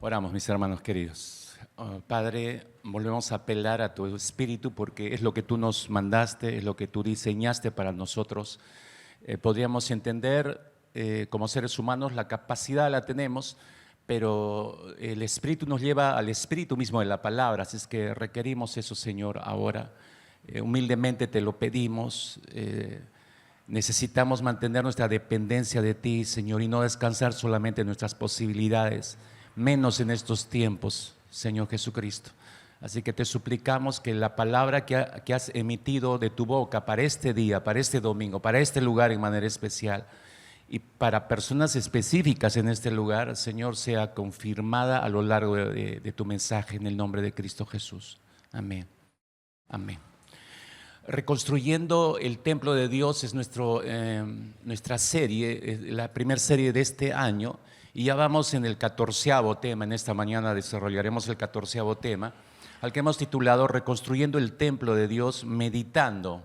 Oramos, mis hermanos queridos. Padre, volvemos a apelar a tu Espíritu porque es lo que tú nos mandaste, es lo que tú diseñaste para nosotros. Podríamos entender como seres humanos, la capacidad la tenemos, pero el Espíritu nos lleva al Espíritu mismo de la palabra, así es que requerimos eso, Señor, ahora. Humildemente te lo pedimos. Necesitamos mantener nuestra dependencia de ti, Señor, y no descansar solamente en nuestras posibilidades, menos en estos tiempos, Señor Jesucristo. Así que te suplicamos que la palabra que has emitido de tu boca para este día, para este domingo, para este lugar en manera especial y para personas específicas en este lugar, Señor, sea confirmada a lo largo de tu mensaje en el nombre de Cristo Jesús. Amén. Amén. Reconstruyendo el templo de Dios es nuestra serie, la primera serie de este año, y ya vamos en el 14º tema. En esta mañana desarrollaremos el 14º tema, al que hemos titulado Reconstruyendo el templo de Dios meditando.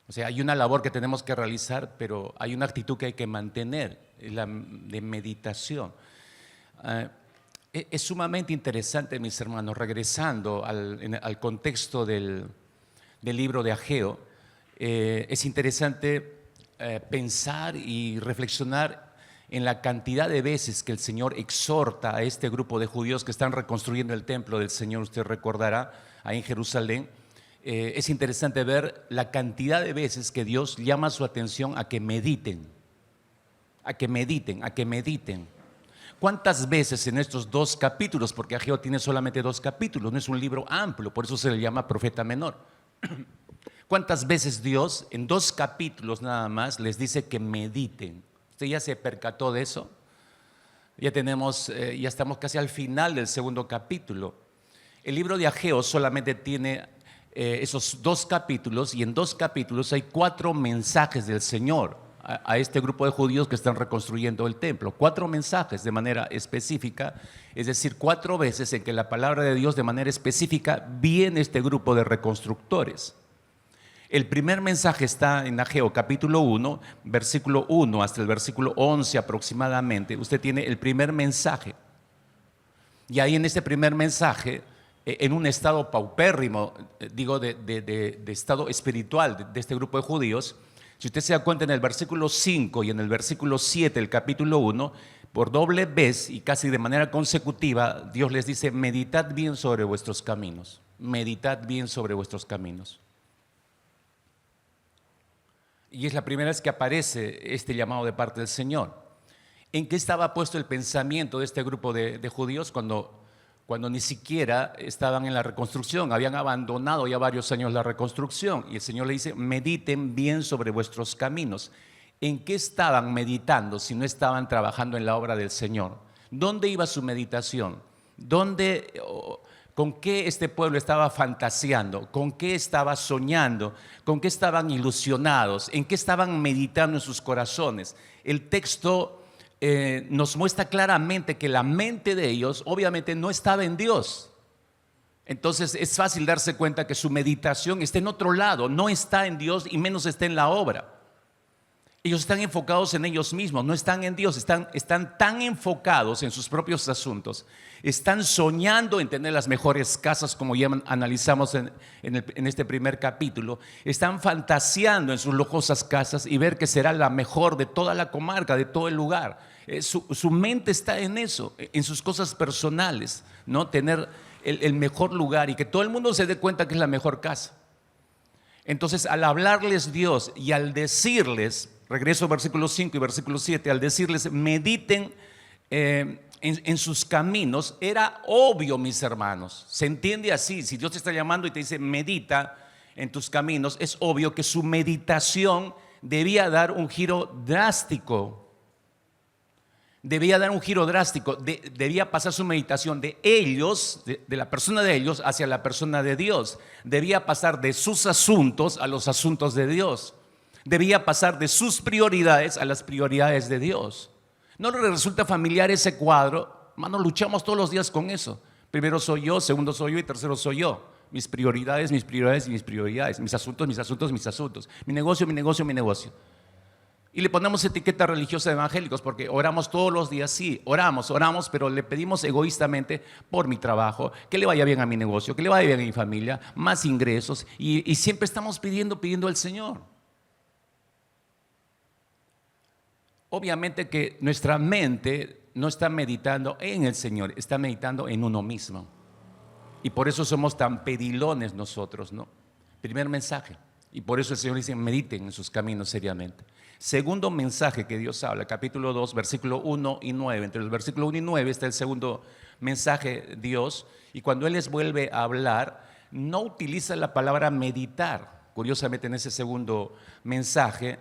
O sea, hay una labor que tenemos que realizar, pero hay una actitud que hay que mantener, la de meditación. Es sumamente interesante, mis hermanos, regresando al contexto del libro de Ageo, es interesante pensar y reflexionar en la cantidad de veces que el Señor exhorta a este grupo de judíos que están reconstruyendo el templo del Señor. Usted recordará, ahí en Jerusalén. Es interesante ver la cantidad de veces que Dios llama su atención a que mediten, a que mediten, a que mediten. ¿Cuántas veces en estos 2 capítulos, porque Ageo tiene solamente 2 capítulos, no es un libro amplio, por eso se le llama profeta menor? ¿Cuántas veces Dios en 2 capítulos nada más les dice que mediten? ¿Usted ya se percató de eso? Ya estamos casi al final del 2.º capítulo. El libro de Ageo solamente tiene esos 2 capítulos, y en 2 capítulos hay 4 mensajes del Señor a este grupo de judíos que están reconstruyendo el templo. 4 mensajes de manera específica, es decir, 4 veces en que la palabra de Dios de manera específica viene este grupo de reconstructores. El primer mensaje está en Ageo capítulo 1, versículo 1 hasta el versículo 11 aproximadamente. Usted tiene el primer mensaje, y ahí en este primer mensaje, en un estado paupérrimo, digo de estado espiritual de este grupo de judíos, si usted se da cuenta, en el versículo 5 y en el versículo 7 del capítulo 1, por doble vez y casi de manera consecutiva, Dios les dice: meditad bien sobre vuestros caminos, meditad bien sobre vuestros caminos. Y es la primera vez que aparece este llamado de parte del Señor. ¿En qué estaba puesto el pensamiento de este grupo de judíos cuando ni siquiera estaban en la reconstrucción? Habían abandonado ya varios años la reconstrucción, y el Señor le dice: mediten bien sobre vuestros caminos. ¿En qué estaban meditando si no estaban trabajando en la obra del Señor? ¿Dónde iba su meditación? ¿Con qué este pueblo estaba fantaseando? ¿Con qué estaba soñando? ¿Con qué estaban ilusionados? ¿En qué estaban meditando en sus corazones? El texto nos muestra claramente que la mente de ellos obviamente no estaba en Dios. Entonces es fácil darse cuenta que su meditación está en otro lado, no está en Dios y menos está en la obra. Ellos están enfocados en ellos mismos, no están en Dios, están tan enfocados en sus propios asuntos, están soñando en tener las mejores casas, como ya analizamos en este primer capítulo, están fantaseando en sus lujosas casas y ver que será la mejor de toda la comarca, de todo el lugar. Su mente está en eso, en sus cosas personales, ¿no? Tener el mejor lugar y que todo el mundo se dé cuenta que es la mejor casa. Entonces, al hablarles Dios y al decirles, regreso al versículo 5 y versículo 7, al decirles mediten en sus caminos, era obvio, mis hermanos. Se entiende así: si Dios te está llamando y te dice medita en tus caminos, es obvio que su meditación debía dar un giro drástico. Debía dar un giro drástico, debía pasar su meditación de ellos, de la persona de ellos, hacia la persona de Dios. Debía pasar de sus asuntos a los asuntos de Dios. Debía pasar de sus prioridades a las prioridades de Dios. ¿No le resulta familiar ese cuadro? Hermano, luchamos todos los días con eso. Primero soy yo, segundo soy yo y tercero soy yo. Mis prioridades, mis prioridades y mis prioridades. Mis asuntos, mis asuntos, mis asuntos. Mi negocio, mi negocio, mi negocio. Y le ponemos etiqueta religiosa de evangélicos porque oramos todos los días, sí, oramos, pero le pedimos egoístamente por mi trabajo, que le vaya bien a mi negocio, que le vaya bien a mi familia, más ingresos, y siempre estamos pidiendo al Señor. Obviamente que nuestra mente no está meditando en el Señor, está meditando en uno mismo. Y por eso somos tan pedilones nosotros, ¿no? Primer mensaje. Y por eso el Señor dice, mediten en sus caminos seriamente. Segundo mensaje que Dios habla, capítulo 2, versículo 1 y 9. Entre el versículo 1 y 9 está el segundo mensaje Dios. Y cuando Él les vuelve a hablar, no utiliza la palabra meditar. Curiosamente en ese segundo mensaje,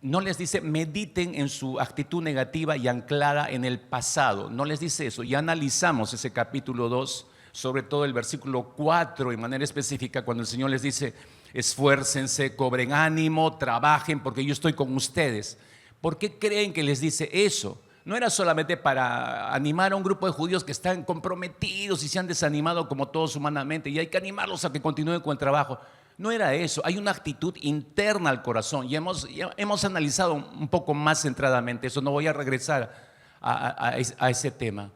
no les dice mediten en su actitud negativa y anclada en el pasado. No les dice eso. Ya analizamos ese capítulo 2, sobre todo el versículo 4 de manera específica, cuando el Señor les dice, esfuércense, cobren ánimo, trabajen porque yo estoy con ustedes. ¿Por qué creen que les dice eso? No era solamente para animar a un grupo de judíos que están comprometidos y se han desanimado como todos humanamente y hay que animarlos a que continúen con el trabajo. No era eso, hay una actitud interna al corazón y hemos analizado un poco más centradamente eso, no voy a regresar a ese tema.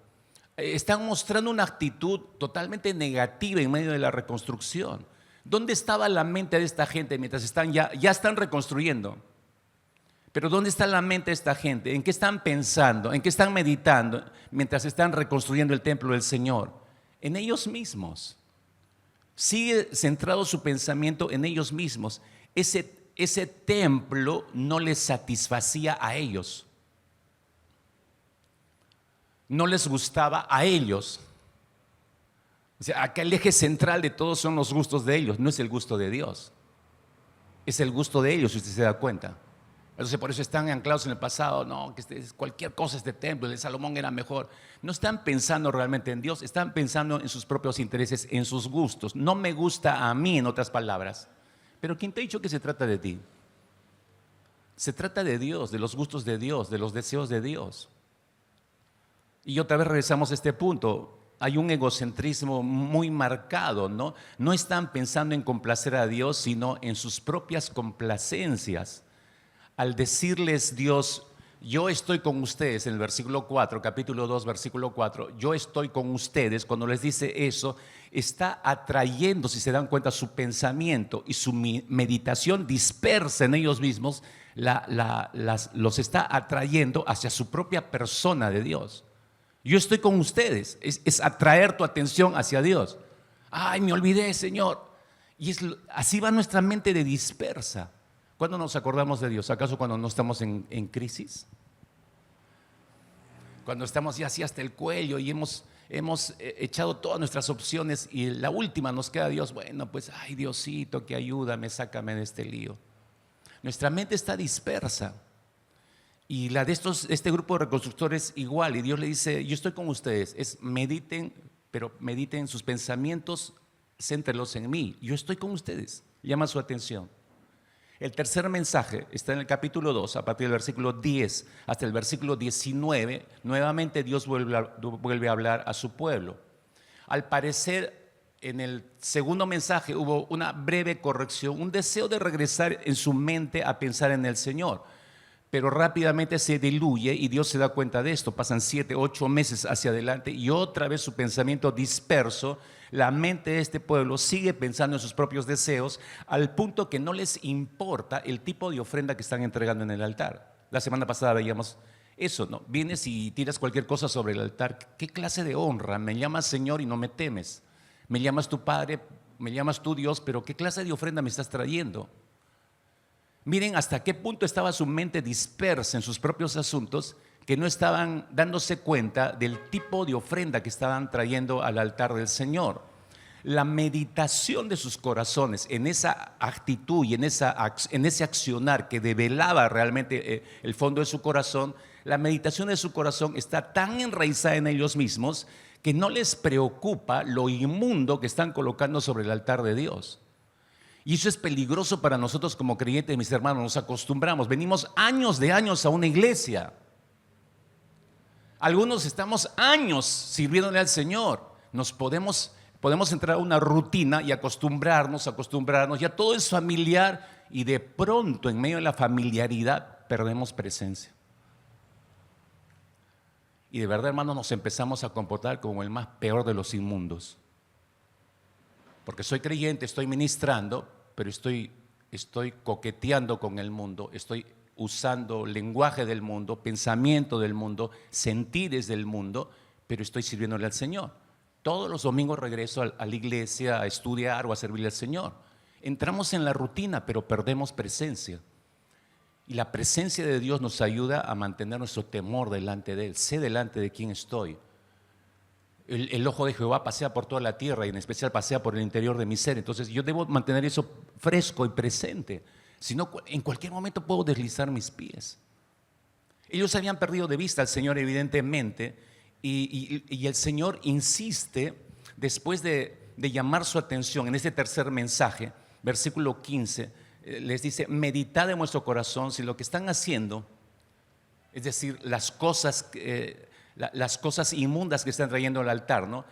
Están mostrando una actitud totalmente negativa en medio de la reconstrucción. ¿Dónde estaba la mente de esta gente mientras ya están reconstruyendo? Pero ¿dónde está la mente de esta gente? ¿En qué están pensando? ¿En qué están meditando mientras están reconstruyendo el templo del Señor? En ellos mismos. Sigue centrado su pensamiento en ellos mismos. Ese templo no les satisfacía a ellos. No les gustaba a ellos. O sea, acá el eje central de todos son los gustos de ellos, no es el gusto de Dios. Es el gusto de ellos, si usted se da cuenta. Entonces, por eso están anclados en el pasado. No, que cualquier cosa este templo, el de Salomón era mejor. No están pensando realmente en Dios, están pensando en sus propios intereses, en sus gustos. No me gusta a mí, en otras palabras. Pero ¿quién te ha dicho que se trata de ti? Se trata de Dios, de los gustos de Dios, de los deseos de Dios. Y otra vez regresamos a este punto. Hay un egocentrismo muy marcado, ¿no? No están pensando en complacer a Dios, sino en sus propias complacencias. Al decirles Dios, yo estoy con ustedes, en el versículo 4, capítulo 2, versículo 4, yo estoy con ustedes, cuando les dice eso, está atrayendo, si se dan cuenta, su pensamiento y su meditación dispersa en ellos mismos, los está atrayendo hacia su propia persona de Dios. Yo estoy con ustedes, es atraer tu atención hacia Dios. Ay, me olvidé, Señor. Y así va nuestra mente de dispersa. ¿Cuándo nos acordamos de Dios? ¿Acaso cuando no estamos en crisis? Cuando estamos ya así hasta el cuello y hemos echado todas nuestras opciones y la última nos queda Dios. Bueno, pues, ay, Diosito, que ayúdame, sácame de este lío. Nuestra mente está dispersa. Y la de este grupo de reconstructores igual, y Dios le dice, yo estoy con ustedes, mediten, pero mediten sus pensamientos, céntrenlos en mí, yo estoy con ustedes, llama su atención. El tercer mensaje está en el capítulo 2, a partir del versículo 10 hasta el versículo 19, nuevamente Dios vuelve a hablar a su pueblo. Al parecer, en el segundo mensaje hubo una breve corrección, un deseo de regresar en su mente a pensar en el Señor. Pero rápidamente se diluye y Dios se da cuenta de esto. Pasan 7, 8 meses hacia adelante y otra vez su pensamiento disperso. La mente de este pueblo sigue pensando en sus propios deseos al punto que no les importa el tipo de ofrenda que están entregando en el altar. La semana pasada veíamos eso, ¿no? Vienes y tiras cualquier cosa sobre el altar. ¿Qué clase de honra? Me llamas Señor y no me temes. Me llamas tu Padre, me llamas tu Dios, pero ¿qué clase de ofrenda me estás trayendo? Miren hasta qué punto estaba su mente dispersa en sus propios asuntos, que no estaban dándose cuenta del tipo de ofrenda que estaban trayendo al altar del Señor. La meditación de sus corazones en esa actitud y en ese accionar que develaba realmente el fondo de su corazón, la meditación de su corazón está tan enraizada en ellos mismos que no les preocupa lo inmundo que están colocando sobre el altar de Dios. Y eso es peligroso para nosotros como creyentes, mis hermanos. Nos acostumbramos, venimos años de años a una iglesia. Algunos estamos años sirviéndole al Señor. Podemos entrar a una rutina y acostumbrarnos, ya todo es familiar y de pronto en medio de la familiaridad perdemos presencia. Y de verdad, hermanos, nos empezamos a comportar como el más peor de los inmundos. Porque soy creyente, estoy ministrando, pero estoy coqueteando con el mundo, estoy usando lenguaje del mundo, pensamiento del mundo, sentires del mundo, pero estoy sirviéndole al Señor. Todos los domingos regreso a la iglesia a estudiar o a servirle al Señor. Entramos en la rutina, pero perdemos presencia. Y la presencia de Dios nos ayuda a mantener nuestro temor delante de Él. Sé delante de quién estoy. El ojo de Jehová pasea por toda la tierra y en especial pasea por el interior de mi ser. Entonces yo debo mantener eso fresco y presente. Si no, en cualquier momento puedo deslizar mis pies. Ellos habían perdido de vista al Señor evidentemente y el Señor insiste después de llamar su atención en este tercer mensaje, versículo 15, les dice, meditad en vuestro corazón si lo que están haciendo, es decir, las cosas inmundas que están trayendo al altar, ¿no?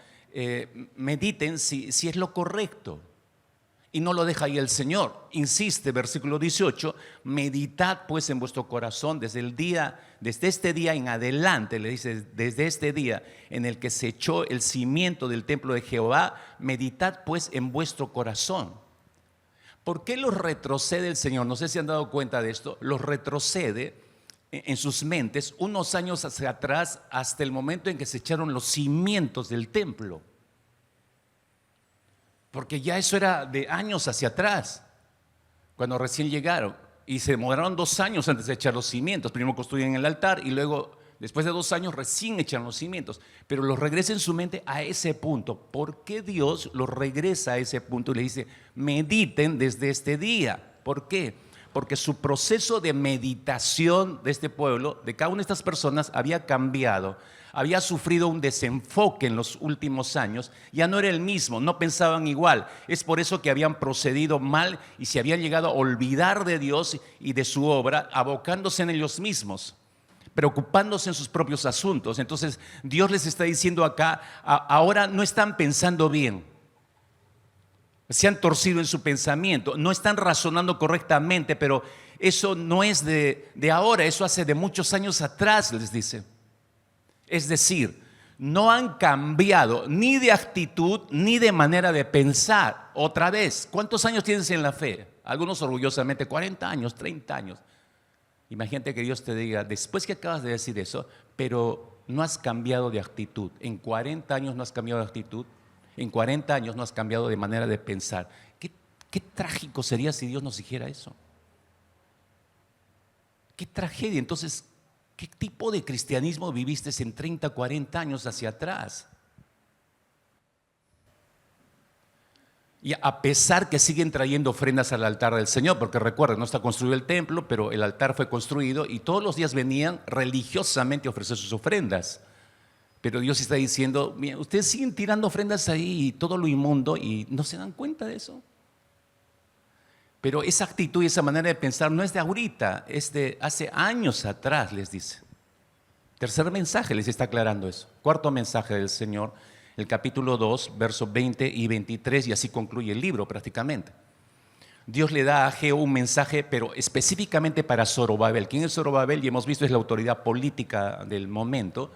Mediten si es lo correcto. Y no lo deja ahí el Señor. Insiste, versículo 18, meditad pues en vuestro corazón desde este día en adelante, le dice, desde este día en el que se echó el cimiento del templo de Jehová, meditad pues en vuestro corazón. ¿Por qué los retrocede el Señor? No sé si han dado cuenta de esto. Los retrocede en sus mentes unos años hacia atrás hasta el momento en que se echaron los cimientos del templo. Porque ya eso era de años hacia atrás, cuando recién llegaron. Y se demoraron 2 años antes de echar los cimientos. Primero construyen el altar y luego, después de 2 años, recién echan los cimientos. Pero los regresa en su mente a ese punto. ¿Por qué Dios los regresa a ese punto y le dice, mediten desde este día? ¿Por qué? Porque su proceso de meditación de este pueblo, de cada una de estas personas, había cambiado. Había sufrido un desenfoque en los últimos años, ya no era el mismo, no pensaban igual. Es por eso que habían procedido mal y se habían llegado a olvidar de Dios y de su obra, abocándose en ellos mismos, preocupándose en sus propios asuntos. Entonces Dios les está diciendo acá, ahora no están pensando bien, se han torcido en su pensamiento, no están razonando correctamente, pero eso no es de ahora, eso hace de muchos años atrás, les dice. Es decir, no han cambiado ni de actitud ni de manera de pensar. Otra vez, ¿cuántos años tienes en la fe? Algunos orgullosamente, 40 años, 30 años. Imagínate que Dios te diga, después que acabas de decir eso, pero no has cambiado de actitud. En 40 años no has cambiado de actitud. En 40 años no has cambiado de manera de pensar. Qué trágico sería si Dios nos dijera eso. Qué tragedia. Entonces, ¿qué tipo de cristianismo viviste en 30, 40 años hacia atrás? Y a pesar que siguen trayendo ofrendas al altar del Señor, porque recuerden, no está construido el templo, pero el altar fue construido y todos los días venían religiosamente a ofrecer sus ofrendas. Pero Dios está diciendo, mira, ustedes siguen tirando ofrendas ahí y todo lo inmundo y no se dan cuenta de eso. Pero esa actitud y esa manera de pensar no es de ahorita, es de hace años atrás, les dice. Tercer mensaje les está aclarando eso. Cuarto mensaje del Señor, el capítulo 2, versos 20 y 23, y así concluye el libro prácticamente. Dios le da a Ageo un mensaje, pero específicamente para Zorobabel. ¿Quién es Zorobabel? Y hemos visto es la autoridad política del momento,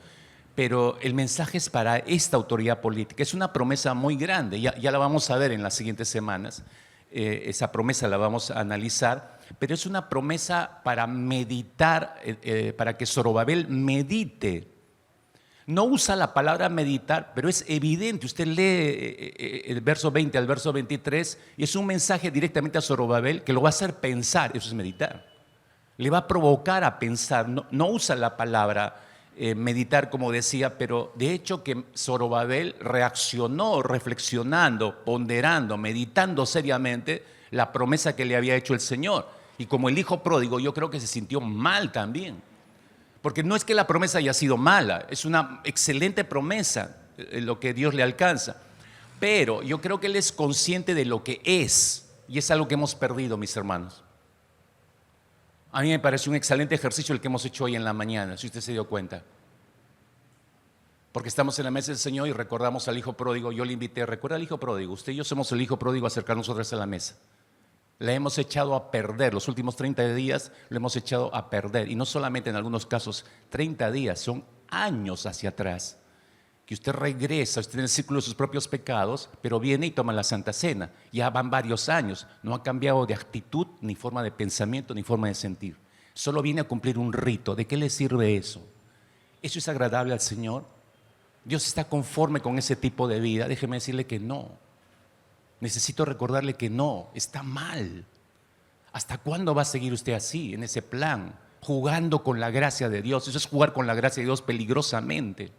pero el mensaje es para esta autoridad política. Es una promesa muy grande, ya la vamos a ver en las siguientes semanas. Esa promesa la vamos a analizar, pero es una promesa para meditar, para que Zorobabel medite. No usa la palabra meditar, pero es evidente. Usted lee el verso 20 al verso 23 y es un mensaje directamente a Zorobabel que lo va a hacer pensar. Eso es meditar. Le va a provocar a pensar. No usa la palabra meditar, como decía, pero de hecho que Zorobabel reaccionó reflexionando, ponderando, meditando seriamente la promesa que le había hecho el Señor. Y como el hijo pródigo, yo creo que se sintió mal también. Porque no es que la promesa haya sido mala, es una excelente promesa lo que Dios le alcanza. Pero yo creo que él es consciente de lo que es, y es algo que hemos perdido, mis hermanos. A mí me parece un excelente ejercicio el que hemos hecho hoy en la mañana, si usted se dio cuenta. Porque estamos en la mesa del Señor y recordamos al hijo pródigo. Yo le invité, recuerda al hijo pródigo. Usted y yo somos el hijo pródigo a acercarnos nosotros a la mesa. La hemos echado a perder. Los últimos 30 días lo hemos echado a perder. Y no solamente en algunos casos 30 días, son años hacia atrás. Que usted regresa, usted en el círculo de sus propios pecados, pero viene y toma la Santa Cena. Ya van varios años. No ha cambiado de actitud, ni forma de pensamiento, ni forma de sentir. Solo viene a cumplir un rito. ¿De qué le sirve eso? ¿Eso es agradable al Señor? ¿Dios está conforme con ese tipo de vida? Déjeme decirle que no. Necesito recordarle que no, está mal. ¿Hasta cuándo va a seguir usted así, en ese plan, jugando con la gracia de Dios? Eso es jugar con la gracia de Dios peligrosamente.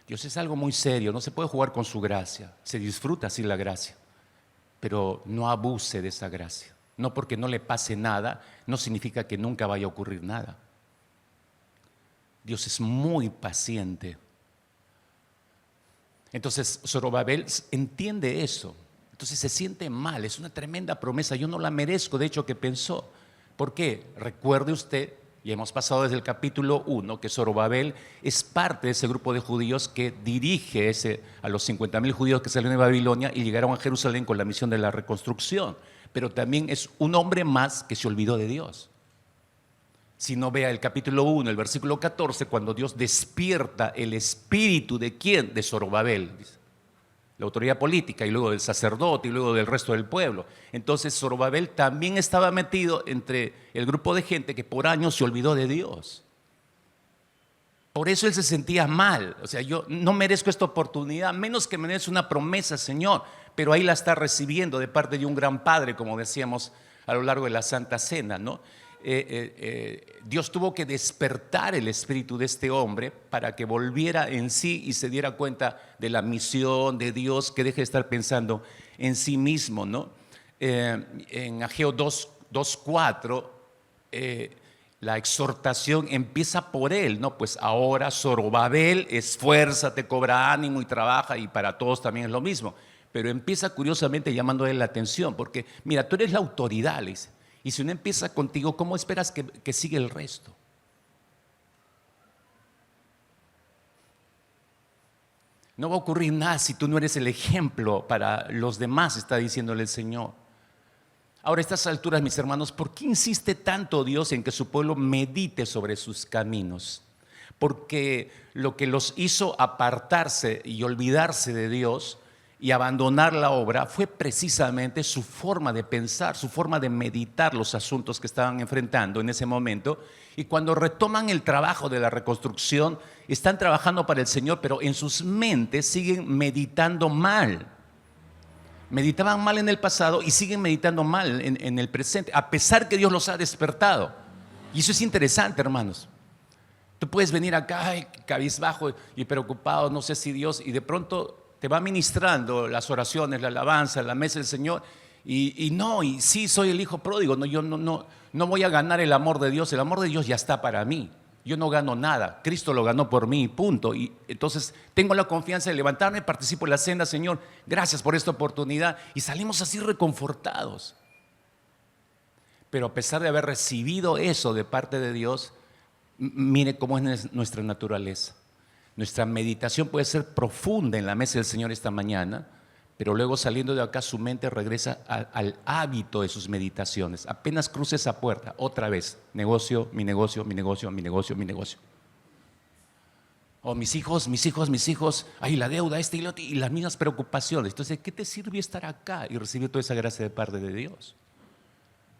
Dios es algo muy serio, no se puede jugar con su gracia. Se disfruta sin la gracia, pero no abuse de esa gracia. No porque no le pase nada, no significa que nunca vaya a ocurrir nada. Dios es muy paciente. Entonces Zorobabel entiende eso. Entonces se siente mal, es una tremenda promesa. Yo no la merezco, de hecho, que pensó. ¿Por qué? Recuerde usted, y hemos pasado desde el capítulo 1, que Zorobabel es parte de ese grupo de judíos que dirige a los 50,000 judíos que salieron de Babilonia y llegaron a Jerusalén con la misión de la reconstrucción. Pero también es un hombre más que se olvidó de Dios. Si no, vea el capítulo 1, el versículo 14, cuando Dios despierta el espíritu ¿de quién? De Zorobabel, dice. La autoridad política, y luego del sacerdote, y luego del resto del pueblo. Entonces Zorobabel también estaba metido entre el grupo de gente que por años se olvidó de Dios. Por eso él se sentía mal. O sea, yo no merezco esta oportunidad, menos que merezco una promesa, Señor. Pero ahí la está recibiendo de parte de un gran padre, como decíamos a lo largo de la Santa Cena, ¿no? Dios tuvo que despertar el espíritu de este hombre para que volviera en sí y se diera cuenta de la misión de Dios, que deje de estar pensando en sí mismo, ¿no? En Ageo 2:4 la exhortación empieza por él, ¿no? Pues ahora Zorobabel, esfuérzate, cobra ánimo y trabaja, y para todos también es lo mismo. Pero empieza curiosamente llamándole la atención, porque mira, tú eres la autoridad, le dice. Y si uno empieza contigo, ¿cómo esperas que siga el resto? No va a ocurrir nada si tú no eres el ejemplo para los demás, está diciéndole el Señor. Ahora, a estas alturas, mis hermanos, ¿por qué insiste tanto Dios en que su pueblo medite sobre sus caminos? Porque lo que los hizo apartarse y olvidarse de Dios y abandonar la obra fue precisamente su forma de pensar, su forma de meditar los asuntos que estaban enfrentando en ese momento. Y cuando retoman el trabajo de la reconstrucción, están trabajando para el Señor, pero en sus mentes siguen meditando mal. Meditaban mal en el pasado y siguen meditando mal en el presente, a pesar que Dios los ha despertado. Y eso es interesante, hermanos. Tú puedes venir acá cabizbajo y preocupado, no sé si Dios, y de pronto te va ministrando las oraciones, la alabanza, la mesa del Señor, y sí soy el hijo pródigo, no, yo no voy a ganar el amor de Dios ya está para mí, yo no gano nada, Cristo lo ganó por mí, punto. Y entonces tengo la confianza de levantarme, participo en la cena, Señor, gracias por esta oportunidad, y salimos así reconfortados. Pero a pesar de haber recibido eso de parte de Dios, mire cómo es nuestra naturaleza. Nuestra meditación puede ser profunda en la mesa del Señor esta mañana, pero luego saliendo de acá su mente regresa al hábito de sus meditaciones. Apenas cruce esa puerta, otra vez, negocio, mi negocio, mi negocio, mi negocio, mi negocio. O mis hijos, ay, la deuda, y las mismas preocupaciones. Entonces, ¿qué te sirve estar acá y recibir toda esa gracia de parte de Dios?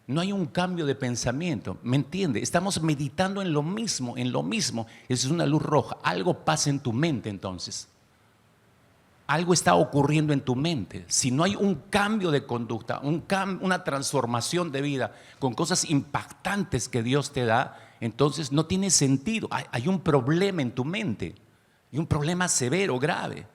No hay un cambio de pensamiento, ¿me entiende? Estamos meditando en lo mismo. Eso es una luz roja. Algo pasa en tu mente entonces. Algo está ocurriendo en tu mente. Si no hay un cambio de conducta, una transformación de vida con cosas impactantes que Dios te da, entonces no tiene sentido. Hay un problema en tu mente, y un problema severo, grave.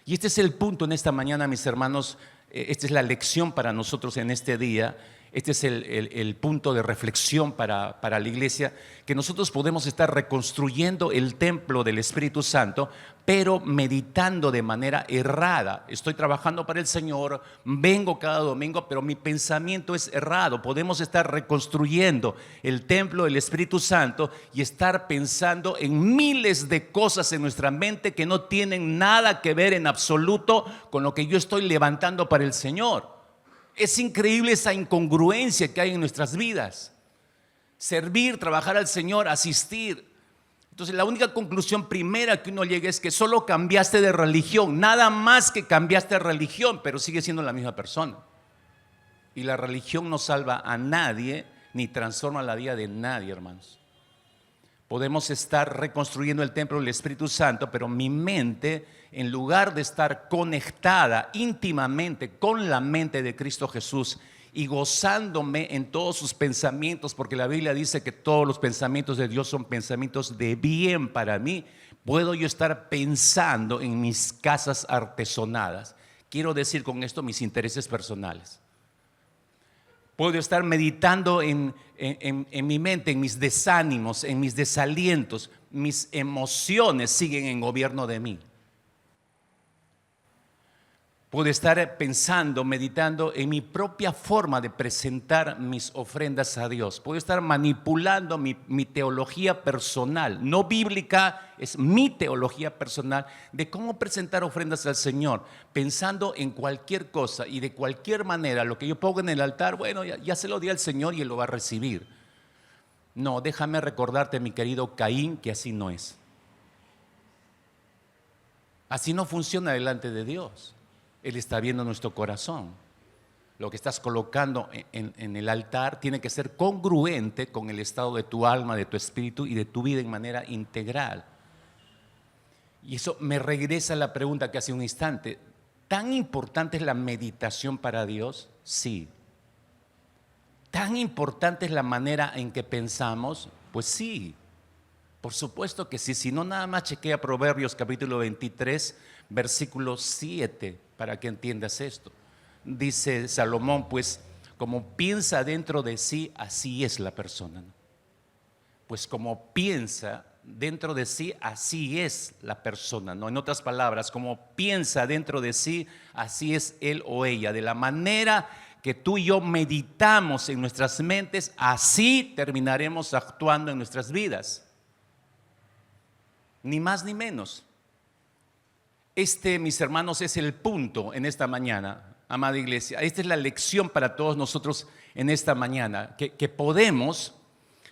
Y este es el punto en esta mañana, mis hermanos. Esta es la lección para nosotros en este día. Este es el punto de reflexión para la iglesia, que nosotros podemos estar reconstruyendo el templo del Espíritu Santo, pero meditando de manera errada. Estoy trabajando para el Señor, vengo cada domingo, pero mi pensamiento es errado. Podemos estar reconstruyendo el templo del Espíritu Santo y estar pensando en miles de cosas en nuestra mente que no tienen nada que ver en absoluto con lo que yo estoy levantando para el Señor. Es increíble esa incongruencia que hay en nuestras vidas. Servir, trabajar al Señor, asistir. Entonces la única conclusión primera que uno llega es que solo cambiaste de religión, nada más que cambiaste de religión, pero sigue siendo la misma persona. Y la religión no salva a nadie, ni transforma la vida de nadie, hermanos. Podemos estar reconstruyendo el templo del Espíritu Santo, pero mi mente, en lugar de estar conectada íntimamente con la mente de Cristo Jesús y gozándome en todos sus pensamientos, porque la Biblia dice que todos los pensamientos de Dios son pensamientos de bien para mí, puedo yo estar pensando en mis casas artesonadas. Quiero decir con esto mis intereses personales. Puedo estar meditando en mi mente, en mis desánimos, en mis desalientos. Mis emociones siguen en gobierno de mí. Puedo estar pensando, meditando en mi propia forma de presentar mis ofrendas a Dios. Puedo estar manipulando mi teología personal, no bíblica, es mi teología personal de cómo presentar ofrendas al Señor, pensando en cualquier cosa y de cualquier manera. Lo que yo pongo en el altar, bueno, ya se lo di al Señor y Él lo va a recibir. No, déjame recordarte, mi querido Caín, que así no es. Así no funciona delante de Dios. Él está viendo nuestro corazón. Lo que estás colocando en el altar tiene que ser congruente con el estado de tu alma, de tu espíritu y de tu vida en manera integral. Y eso me regresa a la pregunta que hace un instante. ¿Tan importante es la meditación para Dios? Sí. ¿Tan importante es la manera en que pensamos? Pues sí. Por supuesto que sí. Si no, nada más chequea Proverbios capítulo 23, versículo 7, para que entiendas esto. Dice Salomón, pues como piensa dentro de sí, así es la persona, ¿no? Pues como piensa dentro de sí, así es la persona, ¿no? En otras palabras, como piensa dentro de sí, así es él o ella. De la manera que tú y yo meditamos en nuestras mentes, así terminaremos actuando en nuestras vidas. Ni más ni menos. Mis hermanos, es el punto en esta mañana, amada iglesia. Esta es la lección para todos nosotros en esta mañana, que podemos,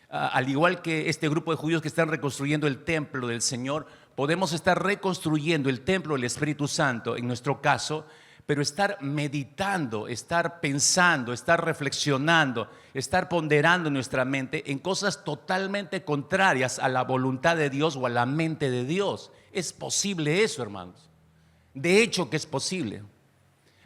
al igual que este grupo de judíos que están reconstruyendo el templo del Señor, podemos estar reconstruyendo el templo del Espíritu Santo, en nuestro caso, pero estar meditando, estar pensando, estar reflexionando, estar ponderando en nuestra mente en cosas totalmente contrarias a la voluntad de Dios o a la mente de Dios. Es posible eso, hermanos. De hecho que es posible.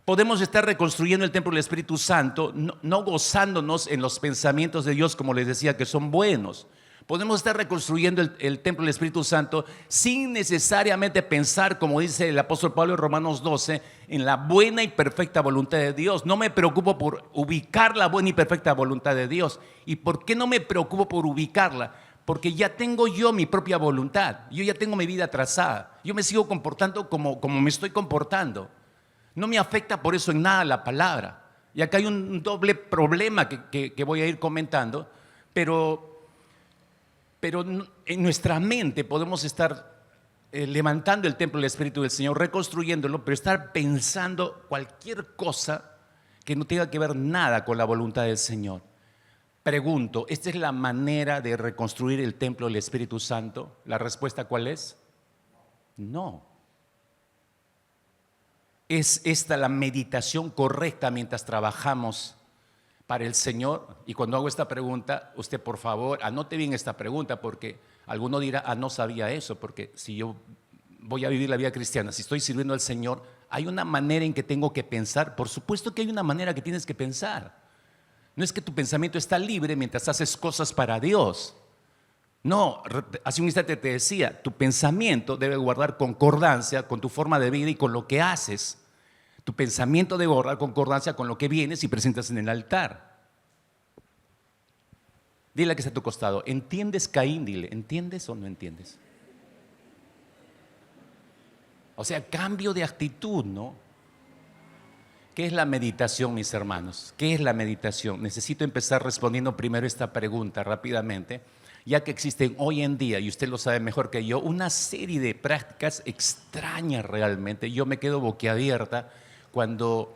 Podemos estar reconstruyendo el templo del Espíritu Santo, no gozándonos en los pensamientos de Dios, como les decía, que son buenos. Podemos estar reconstruyendo el templo del Espíritu Santo sin necesariamente pensar, como dice el apóstol Pablo en Romanos 12, en la buena y perfecta voluntad de Dios. No me preocupo por ubicar la buena y perfecta voluntad de Dios. ¿Y por qué no me preocupo por ubicarla? Porque ya tengo yo mi propia voluntad. Yo ya tengo mi vida trazada. Yo me sigo comportando como me estoy comportando. No me afecta por eso en nada la palabra. Y acá hay un doble problema que voy a ir comentando, pero en nuestra mente podemos estar levantando el templo del Espíritu del Señor, reconstruyéndolo, pero estar pensando cualquier cosa que no tenga que ver nada con la voluntad del Señor. Pregunto, ¿esta es la manera de reconstruir el templo del Espíritu Santo? ¿La respuesta cuál es? No. ¿Es esta la meditación correcta mientras trabajamos para el Señor? Y cuando hago esta pregunta, usted por favor anote bien esta pregunta, porque alguno dirá, no sabía eso, porque si yo voy a vivir la vida cristiana, si estoy sirviendo al Señor, ¿hay una manera en que tengo que pensar? Por supuesto que hay una manera que tienes que pensar. No es que tu pensamiento está libre mientras haces cosas para Dios. No, hace un instante te decía, tu pensamiento debe guardar concordancia con tu forma de vida y con lo que haces. Tu pensamiento debe guardar concordancia con lo que vienes y presentas en el altar. Dile a que está a tu costado, ¿entiendes, Caín? Dile, ¿entiendes o no entiendes? O sea, cambio de actitud, ¿no? ¿Qué es la meditación, mis hermanos? ¿Qué es la meditación? Necesito empezar respondiendo primero esta pregunta rápidamente, ya que existen hoy en día, y usted lo sabe mejor que yo, una serie de prácticas extrañas realmente. Yo me quedo boquiabierta cuando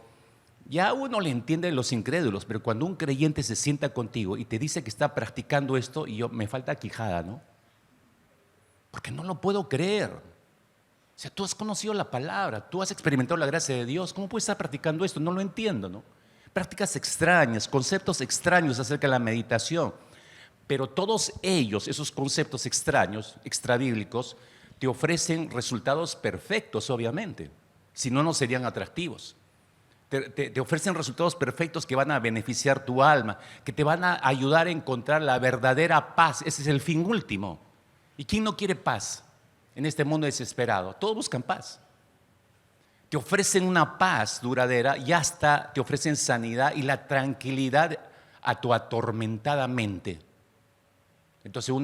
Ya uno le entiende a los incrédulos, pero cuando un creyente se sienta contigo y te dice que está practicando esto, y yo me falta quijada, ¿no? Porque no lo puedo creer. O sea, tú has conocido la palabra, tú has experimentado la gracia de Dios, ¿cómo puedes estar practicando esto? No lo entiendo, ¿no? Prácticas extrañas, conceptos extraños acerca de la meditación. Pero todos ellos, esos conceptos extraños, extrabíblicos, te ofrecen resultados perfectos, obviamente. Si no, no serían atractivos. Te ofrecen resultados perfectos que van a beneficiar tu alma, que te van a ayudar a encontrar la verdadera paz. Ese es el fin último. ¿Y quién no quiere paz en este mundo desesperado? Todos buscan paz. Te ofrecen una paz duradera y hasta te ofrecen sanidad y la tranquilidad a tu atormentada mente. Entonces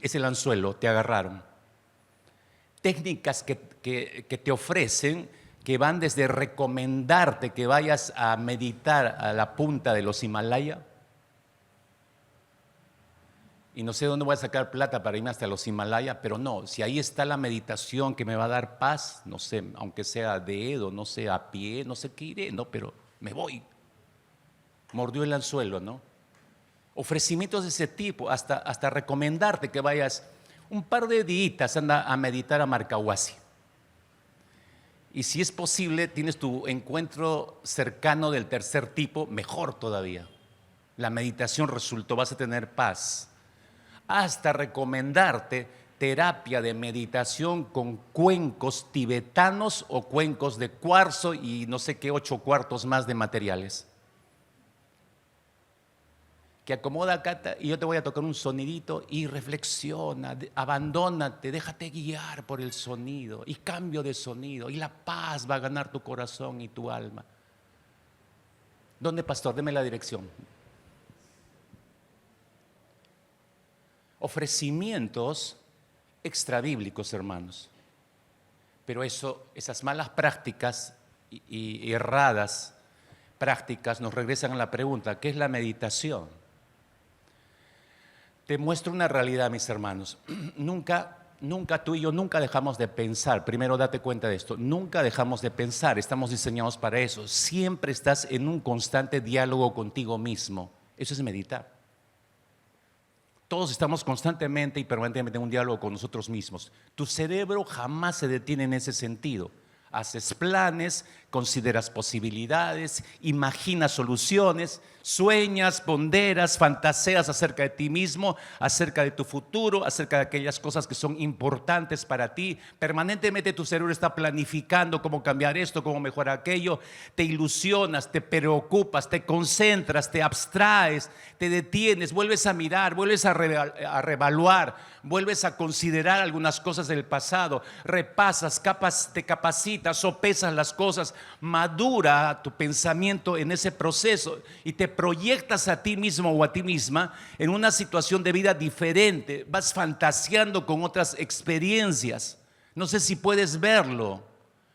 es el anzuelo, te agarraron. Técnicas que te ofrecen, que van desde recomendarte que vayas a meditar a la punta de los Himalayas. Y no sé dónde voy a sacar plata para irme hasta los Himalayas, pero no, si ahí está la meditación que me va a dar paz, no sé, aunque sea a dedo, no sé, a pie, no sé qué iré, no, pero me voy. Mordió el anzuelo, ¿no? Ofrecimientos de ese tipo, hasta recomendarte que vayas un par de días, anda a meditar a Marcahuasi. Y si es posible, tienes tu encuentro cercano del tercer tipo, mejor todavía. La meditación resultó, vas a tener paz. Hasta recomendarte terapia de meditación con cuencos tibetanos o cuencos de cuarzo y no sé qué 8 cuartos más de materiales. Que acomoda acá y yo te voy a tocar un sonidito y reflexiona, abandónate, déjate guiar por el sonido y cambio de sonido y la paz va a ganar tu corazón y tu alma. ¿Dónde, pastor? Deme la dirección. Ofrecimientos extrabíblicos, hermanos. Pero esas malas prácticas y erradas prácticas nos regresan a la pregunta, ¿qué es la meditación? Te muestro una realidad, mis hermanos. Nunca tú y yo nunca dejamos de pensar. Primero date cuenta de esto. Nunca dejamos de pensar. Estamos diseñados para eso. Siempre estás en un constante diálogo contigo mismo. Eso es meditar. Todos estamos constantemente y permanentemente en un diálogo con nosotros mismos. Tu cerebro jamás se detiene en ese sentido. Haces planes, consideras posibilidades, imaginas soluciones, sueñas, ponderas, fantaseas acerca de ti mismo, acerca de tu futuro, acerca de aquellas cosas que son importantes para ti. Permanentemente tu cerebro está planificando cómo cambiar esto, cómo mejorar aquello. Te ilusionas, te preocupas, te concentras, te abstraes, te detienes, vuelves a mirar, vuelves a reevaluar, vuelves a considerar algunas cosas del pasado, repasas, te capacitas, sopesas las cosas, madura tu pensamiento en ese proceso y te proyectas a ti mismo o a ti misma en una situación de vida diferente, vas fantaseando con otras experiencias. No sé si puedes verlo.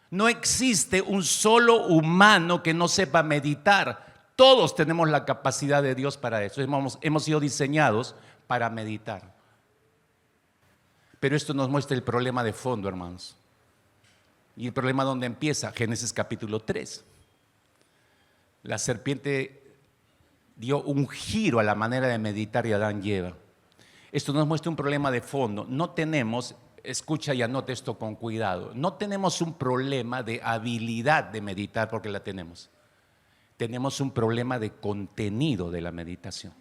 No existe un solo humano que no sepa meditar. Todos tenemos la capacidad de Dios para eso. Hemos sido diseñados para meditar. Pero esto nos muestra el problema de fondo, hermanos. Y el problema donde empieza, Génesis capítulo 3. La serpiente dio un giro a la manera de meditar y Adán y Eva. Esto nos muestra un problema de fondo. No tenemos, escucha y anote esto con cuidado, no tenemos un problema de habilidad de meditar porque la tenemos. Tenemos un problema de contenido de la meditación.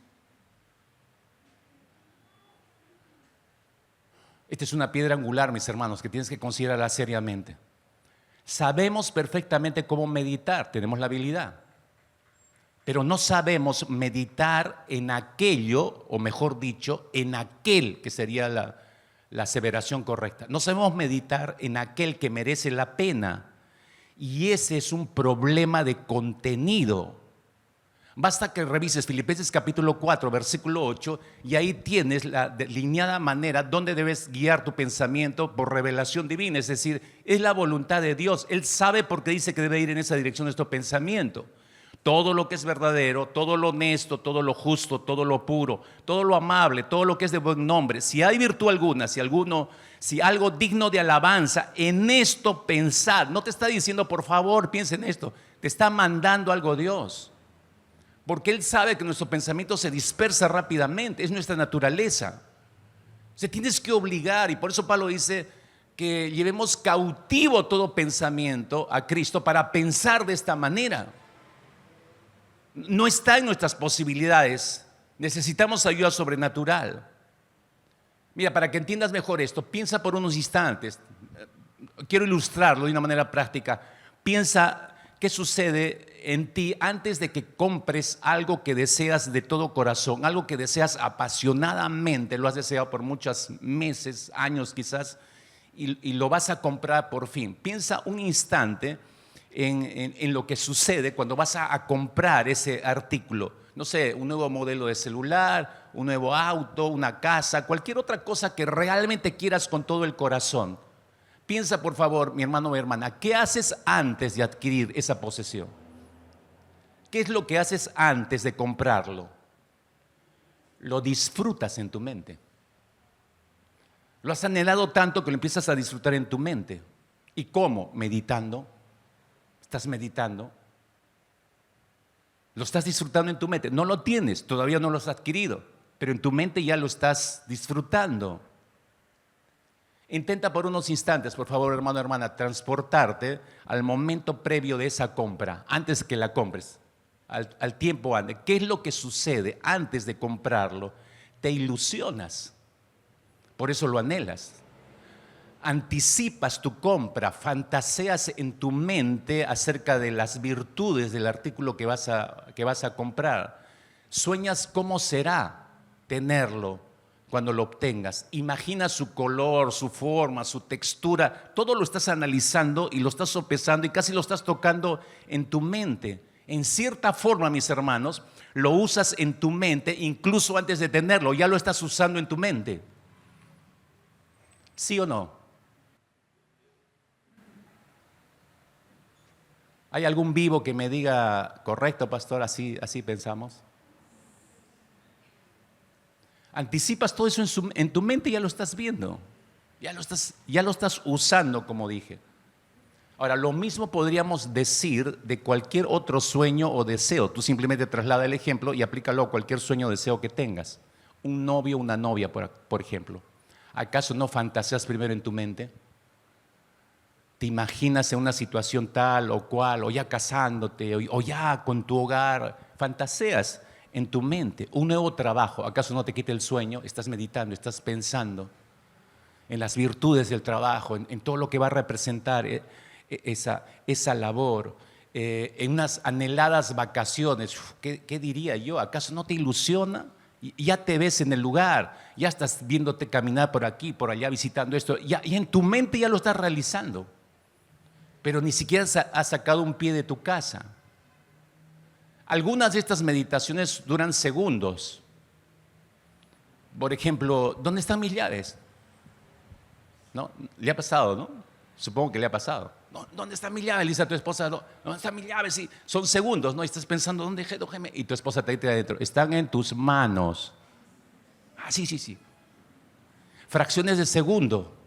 Esta es una piedra angular, mis hermanos, que tienes que considerarla seriamente. Sabemos perfectamente cómo meditar, tenemos la habilidad, pero no sabemos meditar en aquello, o mejor dicho, en aquel que sería la aseveración correcta. No sabemos meditar en aquel que merece la pena, y ese es un problema de contenido. Basta que revises Filipenses capítulo 4, versículo 8, y ahí tienes la delineada manera donde debes guiar tu pensamiento por revelación divina. Es decir, es la voluntad de Dios. Él sabe por qué dice que debe ir en esa dirección nuestro pensamiento. todo lo que es verdadero, todo lo honesto, todo lo justo, todo lo puro, todo lo amable, todo lo que es de buen nombre, si hay virtud alguna, si algo digno de alabanza, en esto pensad. No te está diciendo, por favor, piensa en esto. Te está mandando algo Dios. Porque Él sabe que nuestro pensamiento se dispersa rápidamente, es nuestra naturaleza. O sea, tienes que obligar, y por eso Pablo dice que llevemos cautivo todo pensamiento a Cristo para pensar de esta manera. No está en nuestras posibilidades, necesitamos ayuda sobrenatural. Mira, para que entiendas mejor esto, piensa por unos instantes. Quiero ilustrarlo de una manera práctica. Piensa qué sucede en ti antes de que compres algo que deseas de todo corazón, algo que deseas apasionadamente, lo has deseado por muchos meses, años quizás, y lo vas a comprar por fin. Piensa un instante en lo que sucede cuando vas a comprar ese artículo. No sé, un nuevo modelo de celular, un nuevo auto, una casa, cualquier otra cosa que realmente quieras con todo el corazón. Piensa, por favor, mi hermano o mi hermana, ¿qué haces antes de adquirir esa posesión? ¿Qué es lo que haces antes de comprarlo? Lo disfrutas en tu mente. Lo has anhelado tanto que lo empiezas a disfrutar en tu mente. ¿Y cómo? Meditando. ¿Estás meditando? Lo estás disfrutando en tu mente. No lo tienes, todavía no lo has adquirido, pero en tu mente ya lo estás disfrutando. Intenta por unos instantes, por favor, hermano, hermana, transportarte al momento previo de esa compra, antes que la compres, al tiempo antes. ¿Qué es lo que sucede antes de comprarlo? Te ilusionas, por eso lo anhelas. Anticipas tu compra, fantaseas en tu mente acerca de las virtudes del artículo que vas a comprar. Sueñas cómo será tenerlo cuando lo obtengas. Imaginas su color, su forma, su textura. Todo lo estás analizando y lo estás sopesando y casi lo estás tocando en tu mente. En cierta forma, mis hermanos, lo usas en tu mente incluso antes de tenerlo. Ya lo estás usando en tu mente. ¿Sí o no? ¿Hay algún vivo que me diga, correcto, pastor, así pensamos? Anticipas todo eso en tu mente y ya lo estás viendo. Ya lo estás usando, como dije. Ahora, lo mismo podríamos decir de cualquier otro sueño o deseo. Tú simplemente traslada el ejemplo y aplícalo a cualquier sueño o deseo que tengas. Un novio o una novia, por ejemplo. ¿Acaso no fantaseas primero en tu mente? ¿Te imaginas en una situación tal o cual, o ya casándote, o ya con tu hogar? Fantaseas en tu mente un nuevo trabajo. ¿Acaso no te quita el sueño? Estás meditando, estás pensando en las virtudes del trabajo, en todo lo que va a representar esa labor, en unas anheladas vacaciones. ¿Qué diría yo? ¿Acaso no te ilusiona? Ya te ves en el lugar, ya estás viéndote caminar por aquí, por allá, visitando esto, y en tu mente ya lo estás realizando. Pero ni siquiera has sacado un pie de tu casa. Algunas de estas meditaciones duran segundos. Por ejemplo, ¿dónde están mis llaves? ¿No? Le ha pasado, ¿no? Supongo que le ha pasado. No, ¿dónde está mi llave? Le dice a tu esposa, no, ¿dónde está mi llave? Sí, son segundos, ¿no? Y estás pensando, ¿dónde dejé? Y tu esposa te dice adentro, están en tus manos. Ah, sí. Fracciones de segundo.